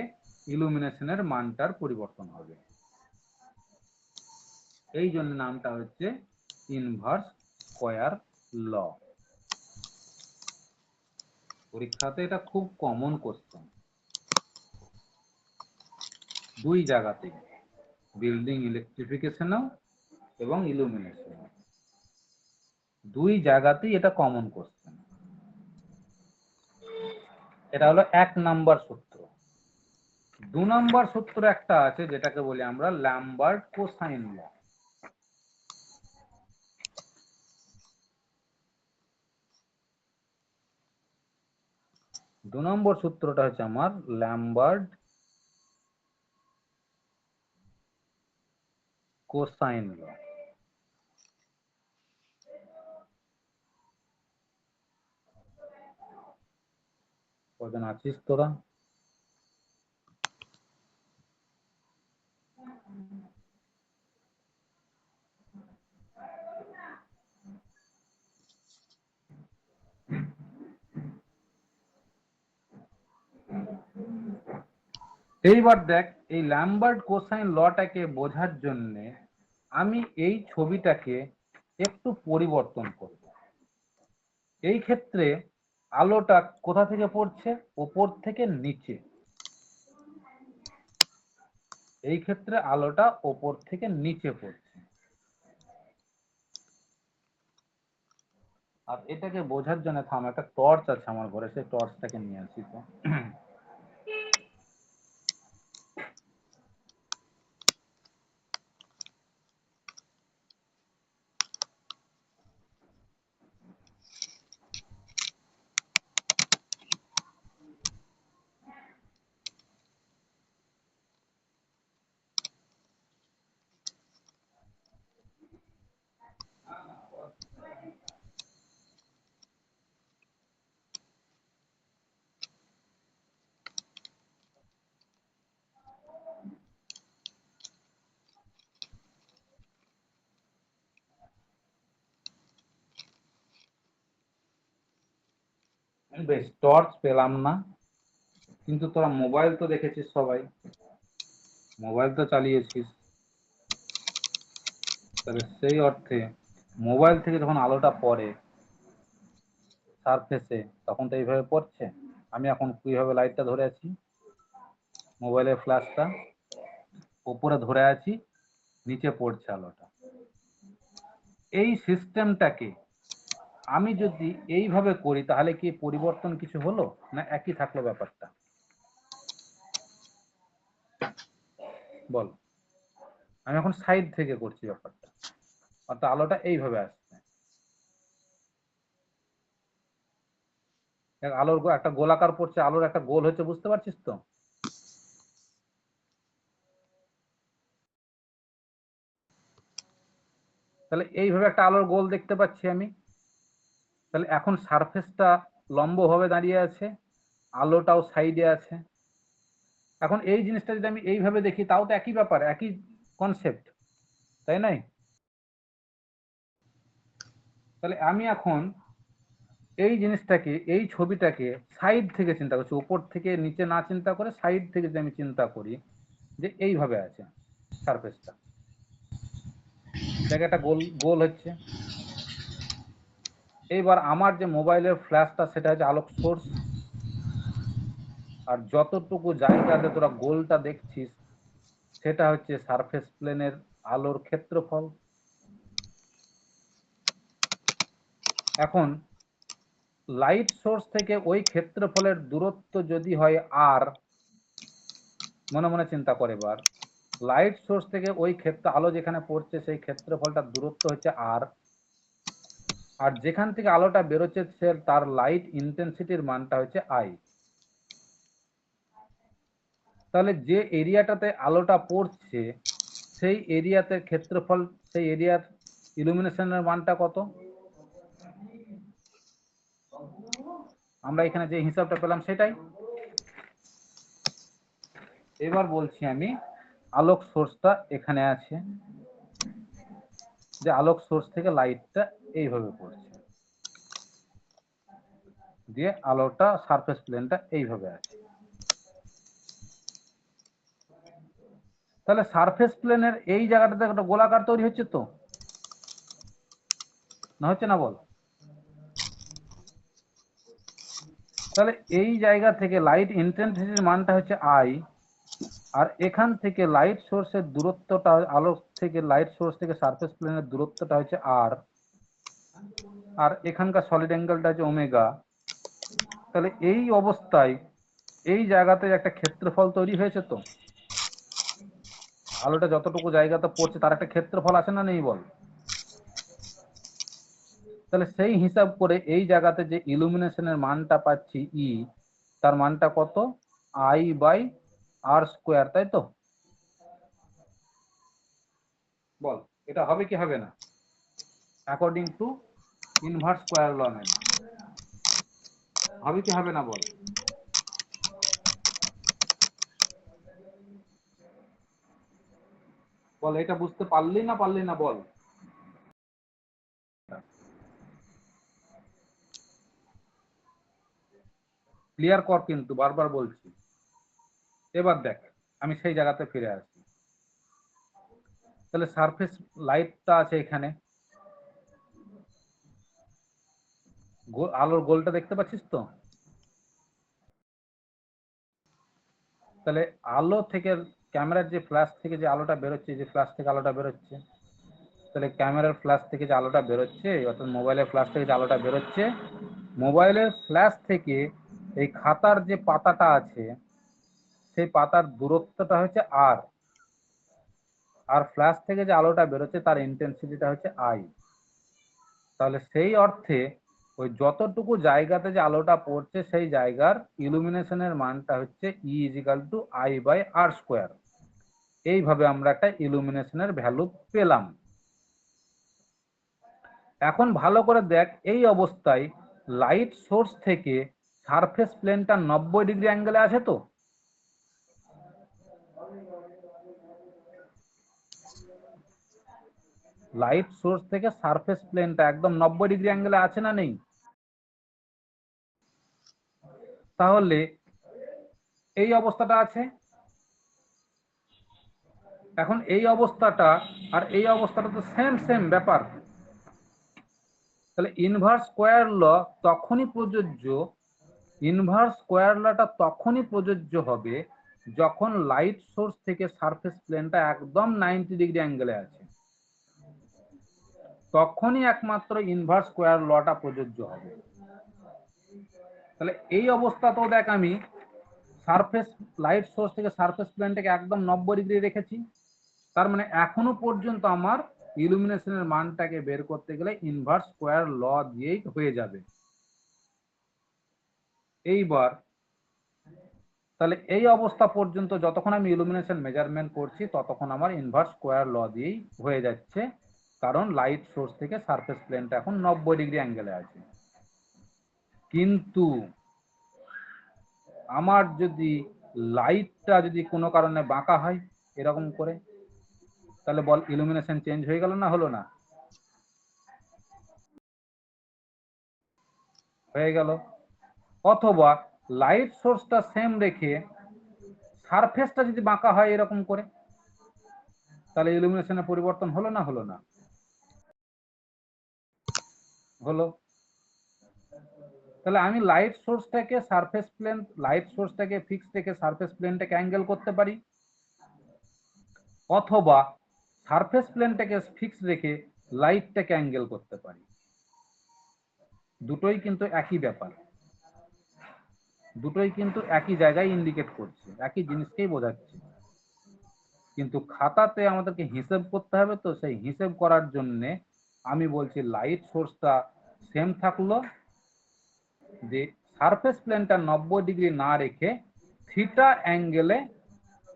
ইলুমিনেশনের মানটার পরিবর্তন হবে। এই জন্য নামটা হচ্ছে ইনভার্স স্কয়ার ল। পরীক্ষাতে এটা খুব কমন কোশ্চেন, দুই জায়গাতে, বিল্ডিং ইলেকট্রিফিকেশনও এবং ইলুমিনেশন, দুই জায়গাতেই এটা কমন কোশ্চেন। এটা হলো 1 নাম্বার সূত্র। 2 নাম্বার সূত্র একটা আছে যেটাকে বলি আমরা ল্যামবার্ট কোসাইন ল। দু নম্বর সূত্রটা হচ্ছে আমার ল্যামবার্ট কোসাইন ল। কজন আছিস তোরা? এইবার দেখ, এই ল্যামবার্ট কোসাইন লটাকে বোঝার জন্য আমি এই ছবিটাকে একটু পরিবর্তন করব। এই ক্ষেত্রে আলোটা কোথা থেকে পড়ছে? ওপর থেকে নিচে। এই ক্ষেত্রে আলোটা ওপর থেকে নিচে পড়ছে। আর এটাকে বোঝার জন্য থাম, একটা টর্চ আছে আমার ঘরে, সেই টর্চটাকে নিয়ে আসি তো। বেশ, টর্চ পেলাম না, কিন্তু তোরা মোবাইল তো দেখেছিস, সবাই মোবাইল তো চালিয়েছিস। তাহলে সেই অর্থে মোবাইল থেকে যখন আলোটা পড়ে সারফেসে, তখন তো এইভাবে পড়ছে। আমি এখন কিভাবে লাইটটা ধরে আছি, মোবাইলের ফ্ল্যাশটা উপরে ধরে আছি, নিচে পড়ছে আলোটা। এই সিস্টেমটাকে আমি যদি এইভাবে করি তাহলে কি পরিবর্তন কিছু হলো, না একই থাকলো ব্যাপারটা? বল। আমি এখন সাইড থেকে করছি ব্যাপারটা, অর্থাৎ আলোটা এইভাবে আসছে। আলোর একটা গোলাকার পড়ছে, আলোর একটা গোল হচ্ছে, বুঝতে পারছিস তো? তাহলে এইভাবে একটা আলোর গোল দেখতে পাচ্ছি আমি। তাহলে এখন সারফেসটা লম্বভাবে দাঁড়িয়ে আছে, আলোটাও সাইডে আছে। এখন এই জিনিসটা যদি আমি এইভাবে দেখি, তাও তো একই ব্যাপার, একই কনসেপ্ট, তাই নাই? তাহলে আমি এখন এই জিনিসটাকে, এই ছবিটাকে সাইড থেকে চিন্তা করছি, উপর থেকে নিচে না চিন্তা করে সাইড থেকে যদি আমি চিন্তা করি যে এইভাবে আছে সারফেসটা, দেখ একটা গোল গোল হচ্ছে। এইবার আমার যে মোবাইলের ফ্ল্যাশটা সেটা হচ্ছে আলোক সোর্স, আর যতটুকু জায়গাতে তোরা গোলটা দেখছিস সেটা হচ্ছে সারফেস প্লেনের আলোর ক্ষেত্রফল। এখন লাইট সোর্স থেকে ওই ক্ষেত্রফলের দূরত্ব যদি হয় আর, মনে মনে চিন্তা করে এবার, লাইট সোর্স থেকে ওই ক্ষেত্র আলো যেখানে পড়ছে সেই ক্ষেত্রফলটার দূরত্ব হচ্ছে আর, আর যেখান থেকে আলোটা বেরোচ্ছে সে তার লাইট ইন্টেন্সিটির মানটা হচ্ছে আই। তাহলে যে এরিয়াটাতে আলোটা পড়ছে সেই এরিয়াতে ক্ষেত্রফল, সেই এরিয়ার ইলুমিনেশনের মানটা কত? আমরা এখানে যে হিসাবটা পেলাম সেটাই। এবার বলছি আমি, আলোক সোর্সটা এখানে আছে, যে আলোক সোর্স থেকে লাইটটা এইভাবে পড়ছে, দিয়ে আলোটা সারফেস প্লেনটা এইভাবে আছে। তাহলে সারফেস প্লেনের এই জায়গাটাতে একটা গোলাকার তৈরি হচ্ছে তো, না হচ্ছে না বল? তাহলে এই জায়গা থেকে লাইট ইন্টেন্সিটির মানটা হচ্ছে আই, আর এখান থেকে লাইট সোর্সের দূরত্বটা, আলো থেকে লাইট সোর্স থেকে সারফেস প্লেনের দূরত্বটা হচ্ছে আর, আর এখানকার সলিড অ্যাঙ্গেলটা হচ্ছে ওমেগা। তাহলে এই অবস্থায় এই জায়গাতে একটা ক্ষেত্রফল তৈরি হয়েছে তো, আলোটা যতটুকু জায়গাতে পড়ছে তার একটা ক্ষেত্রফল আছে না নেই বল? তাহলে সেই হিসাব করে এই জায়গাতে যে ইলুমিনেশনের মানটা পাচ্ছি ই, তার মানটা কত? আই বাই আর স্কোয়ার, তাই তো? বল এটা হবে কি হবে না? অ্যাকর্ডিং টু ইনভার্স স্কোয়ার ল মেনে হবে কি হবে না বল? বল এটা বুঝতে পারলি না পারলি না বল? ক্লিয়ার কর কিন্তু, বারবার বলছি। এবার দেখ, আমি সেই জায়গাতে ফিরে আসি। তাহলে সারফেস লাইটটা আছে এখানে, আলোর গোলটা দেখতে পাচ্ছিস তো? তাহলে আলো থেকে, ক্যামেরার যে ফ্ল্যাশ থেকে যে আলোটা বেরোচ্ছে, যে ফ্ল্যাশ থেকে আলোটা বেরোচ্ছে, তাহলে ক্যামেরার ফ্ল্যাশ থেকে যে আলোটা বেরোচ্ছে, অর্থাৎ মোবাইলের ফ্ল্যাশ থেকে যে আলোটা বেরোচ্ছে, মোবাইলের ফ্ল্যাশ থেকে এই খাতার যে পাতাটা আছে সেই পাতার দূরত্বটা হচ্ছে আর, আর ফ্ল্যাশ থেকে যে আলোটা বেরোচ্ছে তার ইন্টেন্সিটিটা হচ্ছে আই। তাহলে সেই অর্থে ওই যতটুকু জায়গাতে যে আলোটা পড়ছে সেই জায়গার ইলুমিনেশনের মানটা হচ্ছে E equal to I by R square. এইভাবে আমরা একটা ইলুমিনেশনের ভ্যালু পেলাম। এখন ভালো করে দেখ, এই অবস্থায় লাইট সোর্স থেকে সারফেস প্লেনটা 90 ডিগ্রি অ্যাঙ্গেলে আছে তো? লাইট সোর্স থেকে সারফেস প্লেনটা একদম 90 ডিগ্রি অ্যাঙ্গেলে আছে না নেই? তাহলে এই অবস্থাটা আছে। এখন এই অবস্থাটা আর এই অবস্থাটা তো সেম সেম ব্যাপার। তাহলে ইনভার্স স্কোয়ার ল তখনই প্রযোজ্য, ইনভার্স স্কোয়ার লটা তখনই প্রযোজ্য হবে যখন লাইট সোর্স থেকে সারফেস প্লেনটা একদম 90 ডিগ্রি অ্যাঙ্গেলে আছে, তখনই একমাত্র ইনভার্স স্কোয়ার লটা প্রযোজ্য হবে। তাহলে এই অবস্থাতেও দেখ, আমি সারফেস, লাইট সোর্স থেকে সারফেস প্লেনটাকে একদম 90 ডিগ্রি রেখেছি, তার মানে এখনো পর্যন্ত আমার ইলুমিনেশনের মানটাকে বের করতে গেলে ইনভার্স স্কোয়ার ল দিয়েই হয়ে যাবে। এইবার তাহলে এই অবস্থা পর্যন্ত যতক্ষণ আমি ইলুমিনেশন মেজারমেন্ট করছি ততক্ষণ আমার ইনভার্স স্কোয়ার ল দিয়েই হয়ে যাচ্ছে, কারণ লাইট সোর্স থেকে সারফেস প্লেনটা এখন 90 ডিগ্রি অ্যাঙ্গেলে আছে। কিন্তু আমার যদি লাইটটা যদি কোনো কারণে বাঁকা হয় এরকম করে, তাহলে বল ইলুমিনেশন চেঞ্জ হয়ে গেল না হলো না? হয়ে গেল। অথবা লাইট সোর্সটা সেম রেখে সারফেসটা যদি বাঁকা হয় এরকম করে, তাহলে ইলুমিনেশনের পরিবর্তন হলো না হলো না? হলো। তাহলে আমি লাইট সোর্সটাকে সারফেস প্লেন, লাইট সোর্সটাকে ফিক্স রেখে সারফেস প্লেনটাকে অ্যাঙ্গেল করতে পারি, অথবা সারফেস প্লেনটাকে ফিক্স রেখে লাইটটাকে অ্যাঙ্গেল করতে পারি। দুটোই কিন্তু একই ব্যাপার, দুটোই কিন্তু একই জায়গায় ইন্ডিকেট করছে, একই জিনিসকেই বোঝাচ্ছে। কিন্তু খাতাতে আমাদেরকে হিসেব করতে হবে, তো সেই হিসেব করার জন্য আমি বলছি লাইট সোর্সটা সেম থাকলো, যে সারফেস প্লেনটা 90 ডিগ্রি না রেখে থিটা অ্যাঙ্গেলে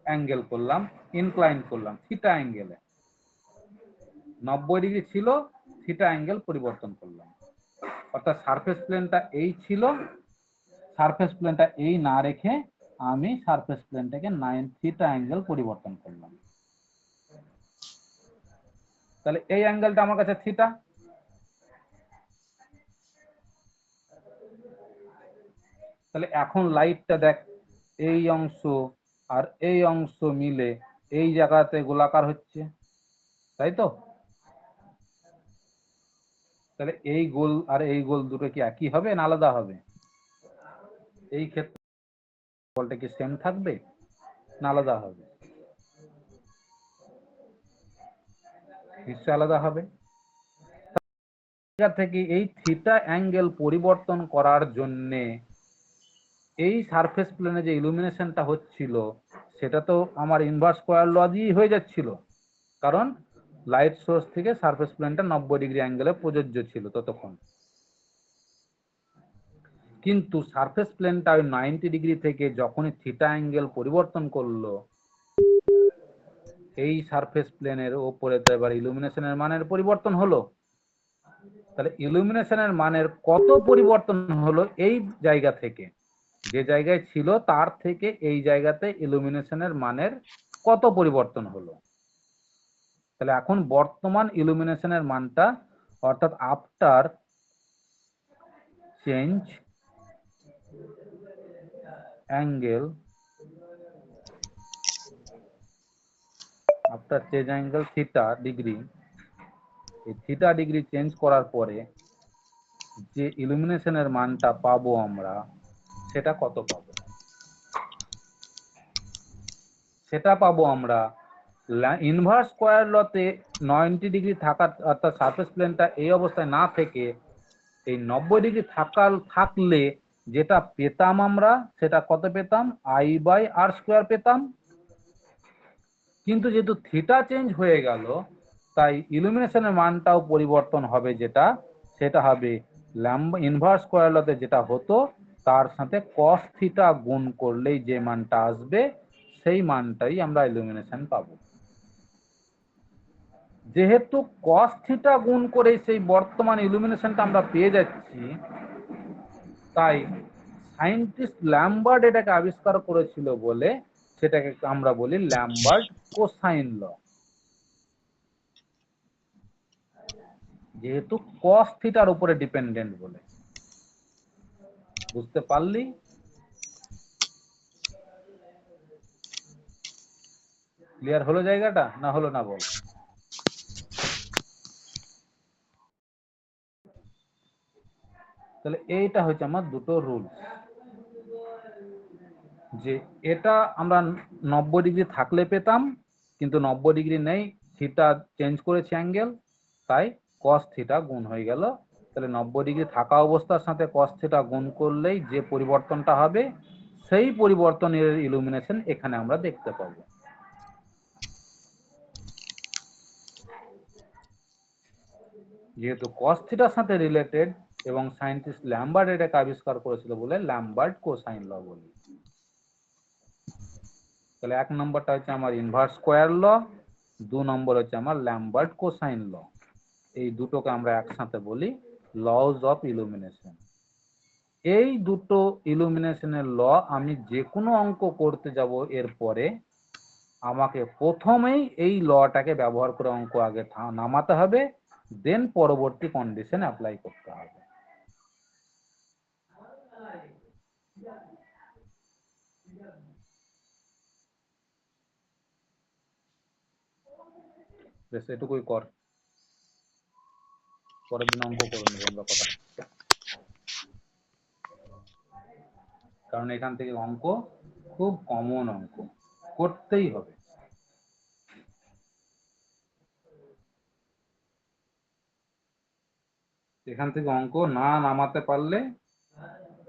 অ্যাঙ্গেল করলাম, ইনক্লাইন করলাম থিটা অ্যাঙ্গেলে। 90 ডিগ্রি ছিল, থিটা অ্যাঙ্গেল পরিবর্তন করলাম। অর্থাৎ সারফেস প্লেনটা এই ছিল, সারফেস প্লেনটা এই না রেখে আমি সারফেস প্লেনটাকে 90 থিটা অ্যাঙ্গেল পরিবর্তন করলাম। তাহলে এই অ্যাঙ্গেলটা আমার কাছে থিটা। তাহলে এখন লাইটটা দেখ, এই অংশ আর এই অংশ মিলে এই জায়গাতে গোলাকার হচ্ছে, তাই তো? তাহলে এই গোল আর এই গোল দুটো কি একই হবে না আলাদা হবে? এই ক্ষেত্রে বলটা কি সেম থাকবে না আলাদা হবে? নিশ্চয় আলাদা হবে। জায়গা থেকে এই থিটা অ্যাঙ্গেল পরিবর্তন করার জন্য এই সারফেস প্লেনে যে ইলুমিনেশনটা হচ্ছিল সেটা তো আমার ইনভার্স স্কয়ার ল দিয়েই হয়ে যাচ্ছিল, কারণ লাইট সোর্স থেকে সারফেস প্লেনটা 90 ডিগ্রি অ্যাঙ্গেলে প্রযোজ্য ছিল ততক্ষণ। কিন্তু সারফেস প্লেনটা ওই 90 ডিগ্রি থেকে যখনই থিটা অ্যাঙ্গেল পরিবর্তন করলো, এই সারফেস প্লেনের ওপরে তো এবার ইলুমিনেশনের মানের পরিবর্তন হলো। তাহলে ইলুমিনেশনের মানের কত পরিবর্তন হলো এই জায়গা থেকে, যে জায়গায় ছিল তার থেকে এই জায়গাতে ইলুমিনেশনের মানের কত পরিবর্তন হলো? তাহলে এখন বর্তমান ইলুমিনেশনের মানটা, অর্থাৎ after change angle, after change angle theta degree, এই থিটা ডিগ্রি চেঞ্জ করার পরে যে ইলুমিনেশনের মানটা পাবো আমরা, সেটা কত পাবো? সেটা পাবো আমরা ইনভার্স স্কয়ার লতে 90 ডিগ্রি থাকা, অর্থাৎ সারফেস প্লেনটা এই অবস্থায় না থেকে এই 90 ডিগ্রি থাকলে যেটা পেতাম আমরা, সেটা কত পেতাম? I/r² পেতাম। কিন্তু যেহেতু থিটা চেঞ্জ হয়ে গেল, তাই ইলুমিনেশনের মানটাও পরিবর্তন হবে, যেটা সেটা হবে ল্যাম্বা ইনভার্স স্কয়ার লতে যেটা হতো তার সাথে কস থিটা গুণ করলেই যে মানটা আসবে সেই মানটাই আমরা ইলুমিনেশন পাবো। যেহেতু কস থিটা গুণ করে সেই বর্তমান ইলুমিনেশনটা আমরা পেয়ে যাচ্ছি, তাই সায়েন্টিস্ট ল্যাম্বার্ট এটাকে আবিষ্কার করেছিল বলে সেটাকে আমরা বলি ল্যাম্বার্ট কোসাইন ল। যেহেতু কস থিটার উপরে ডিপেন্ডেন্ট বলে। বুঝতে পারলি? ক্লিয়ার হলো জায়গাটা না হলো না বল? তাহলে এইটা হচ্ছে আমার দুটো রুল, যে এটা আমরা 90 ডিগ্রি থাকলে পেতাম, কিন্তু 90 ডিগ্রি নেই, থিটা চেঞ্জ করেছে অ্যাঙ্গেল, তাই কস থিটা গুণ হয়ে গেল। তাহলে 90 ডিগ্রি থাকা অবস্থার সাথে কস থিটা গুণ করলেই যে পরিবর্তনটা হবে সেই পরিবর্তনের ইলুমিনেশন এখানে আমরা দেখতে পাবো। যেহেতু কস থিটার সাথে রিলেটেড এবং সায়েন্টিস্ট ল্যাম্বার্ট এটাকে আবিষ্কার করেছিল বলে ল্যাম্বার্ট কোসাইন ল বলি। তাহলে 1 নম্বরটা হচ্ছে আমার ইনভার্স স্কয়ার ল, 2 নম্বর হচ্ছে আমার ল্যাম্বার্ট কোসাইন ল। এই দুটোকে আমরা একসাথে বলি লজ অফ ইলুমিনেশন। এই দুটো ইলুমিনেশনের ল আমি যে কোনো অঙ্ক করতে যাব এরপরে আমাকে প্রথমেই এই লটাকে ব্যবহার করে অঙ্ক আগে নামাতে হবে, দেন পরবর্তী কন্ডিশন অ্যাপ্লাই করতে হবে। বেশ, এটুকুই কর, পরের দিন অঙ্ক করে নেবো আমরা কথা, কারণ এখান থেকে অঙ্ক খুব কমন অঙ্ক, করতেই হবে। সেখান থেকে অঙ্ক না নামাতে পারলে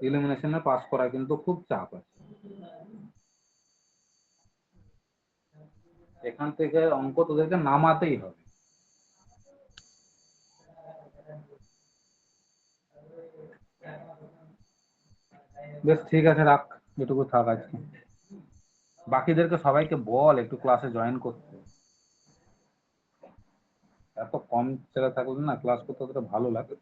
ইলিমিনেশনে পাস করা কিন্তু খুব চাপ আছে। এখান থেকে অঙ্ক তোদেরকে নামাতেই হবে। বেশ ঠিক আছে, রাখ, এটুকু থাক আজকে। বাকিদেরকে সবাইকে বল একটু ক্লাসে জয়েন করতে। এত কম ছেলে থাকলে না ক্লাস করতে অতটা ভালো লাগে।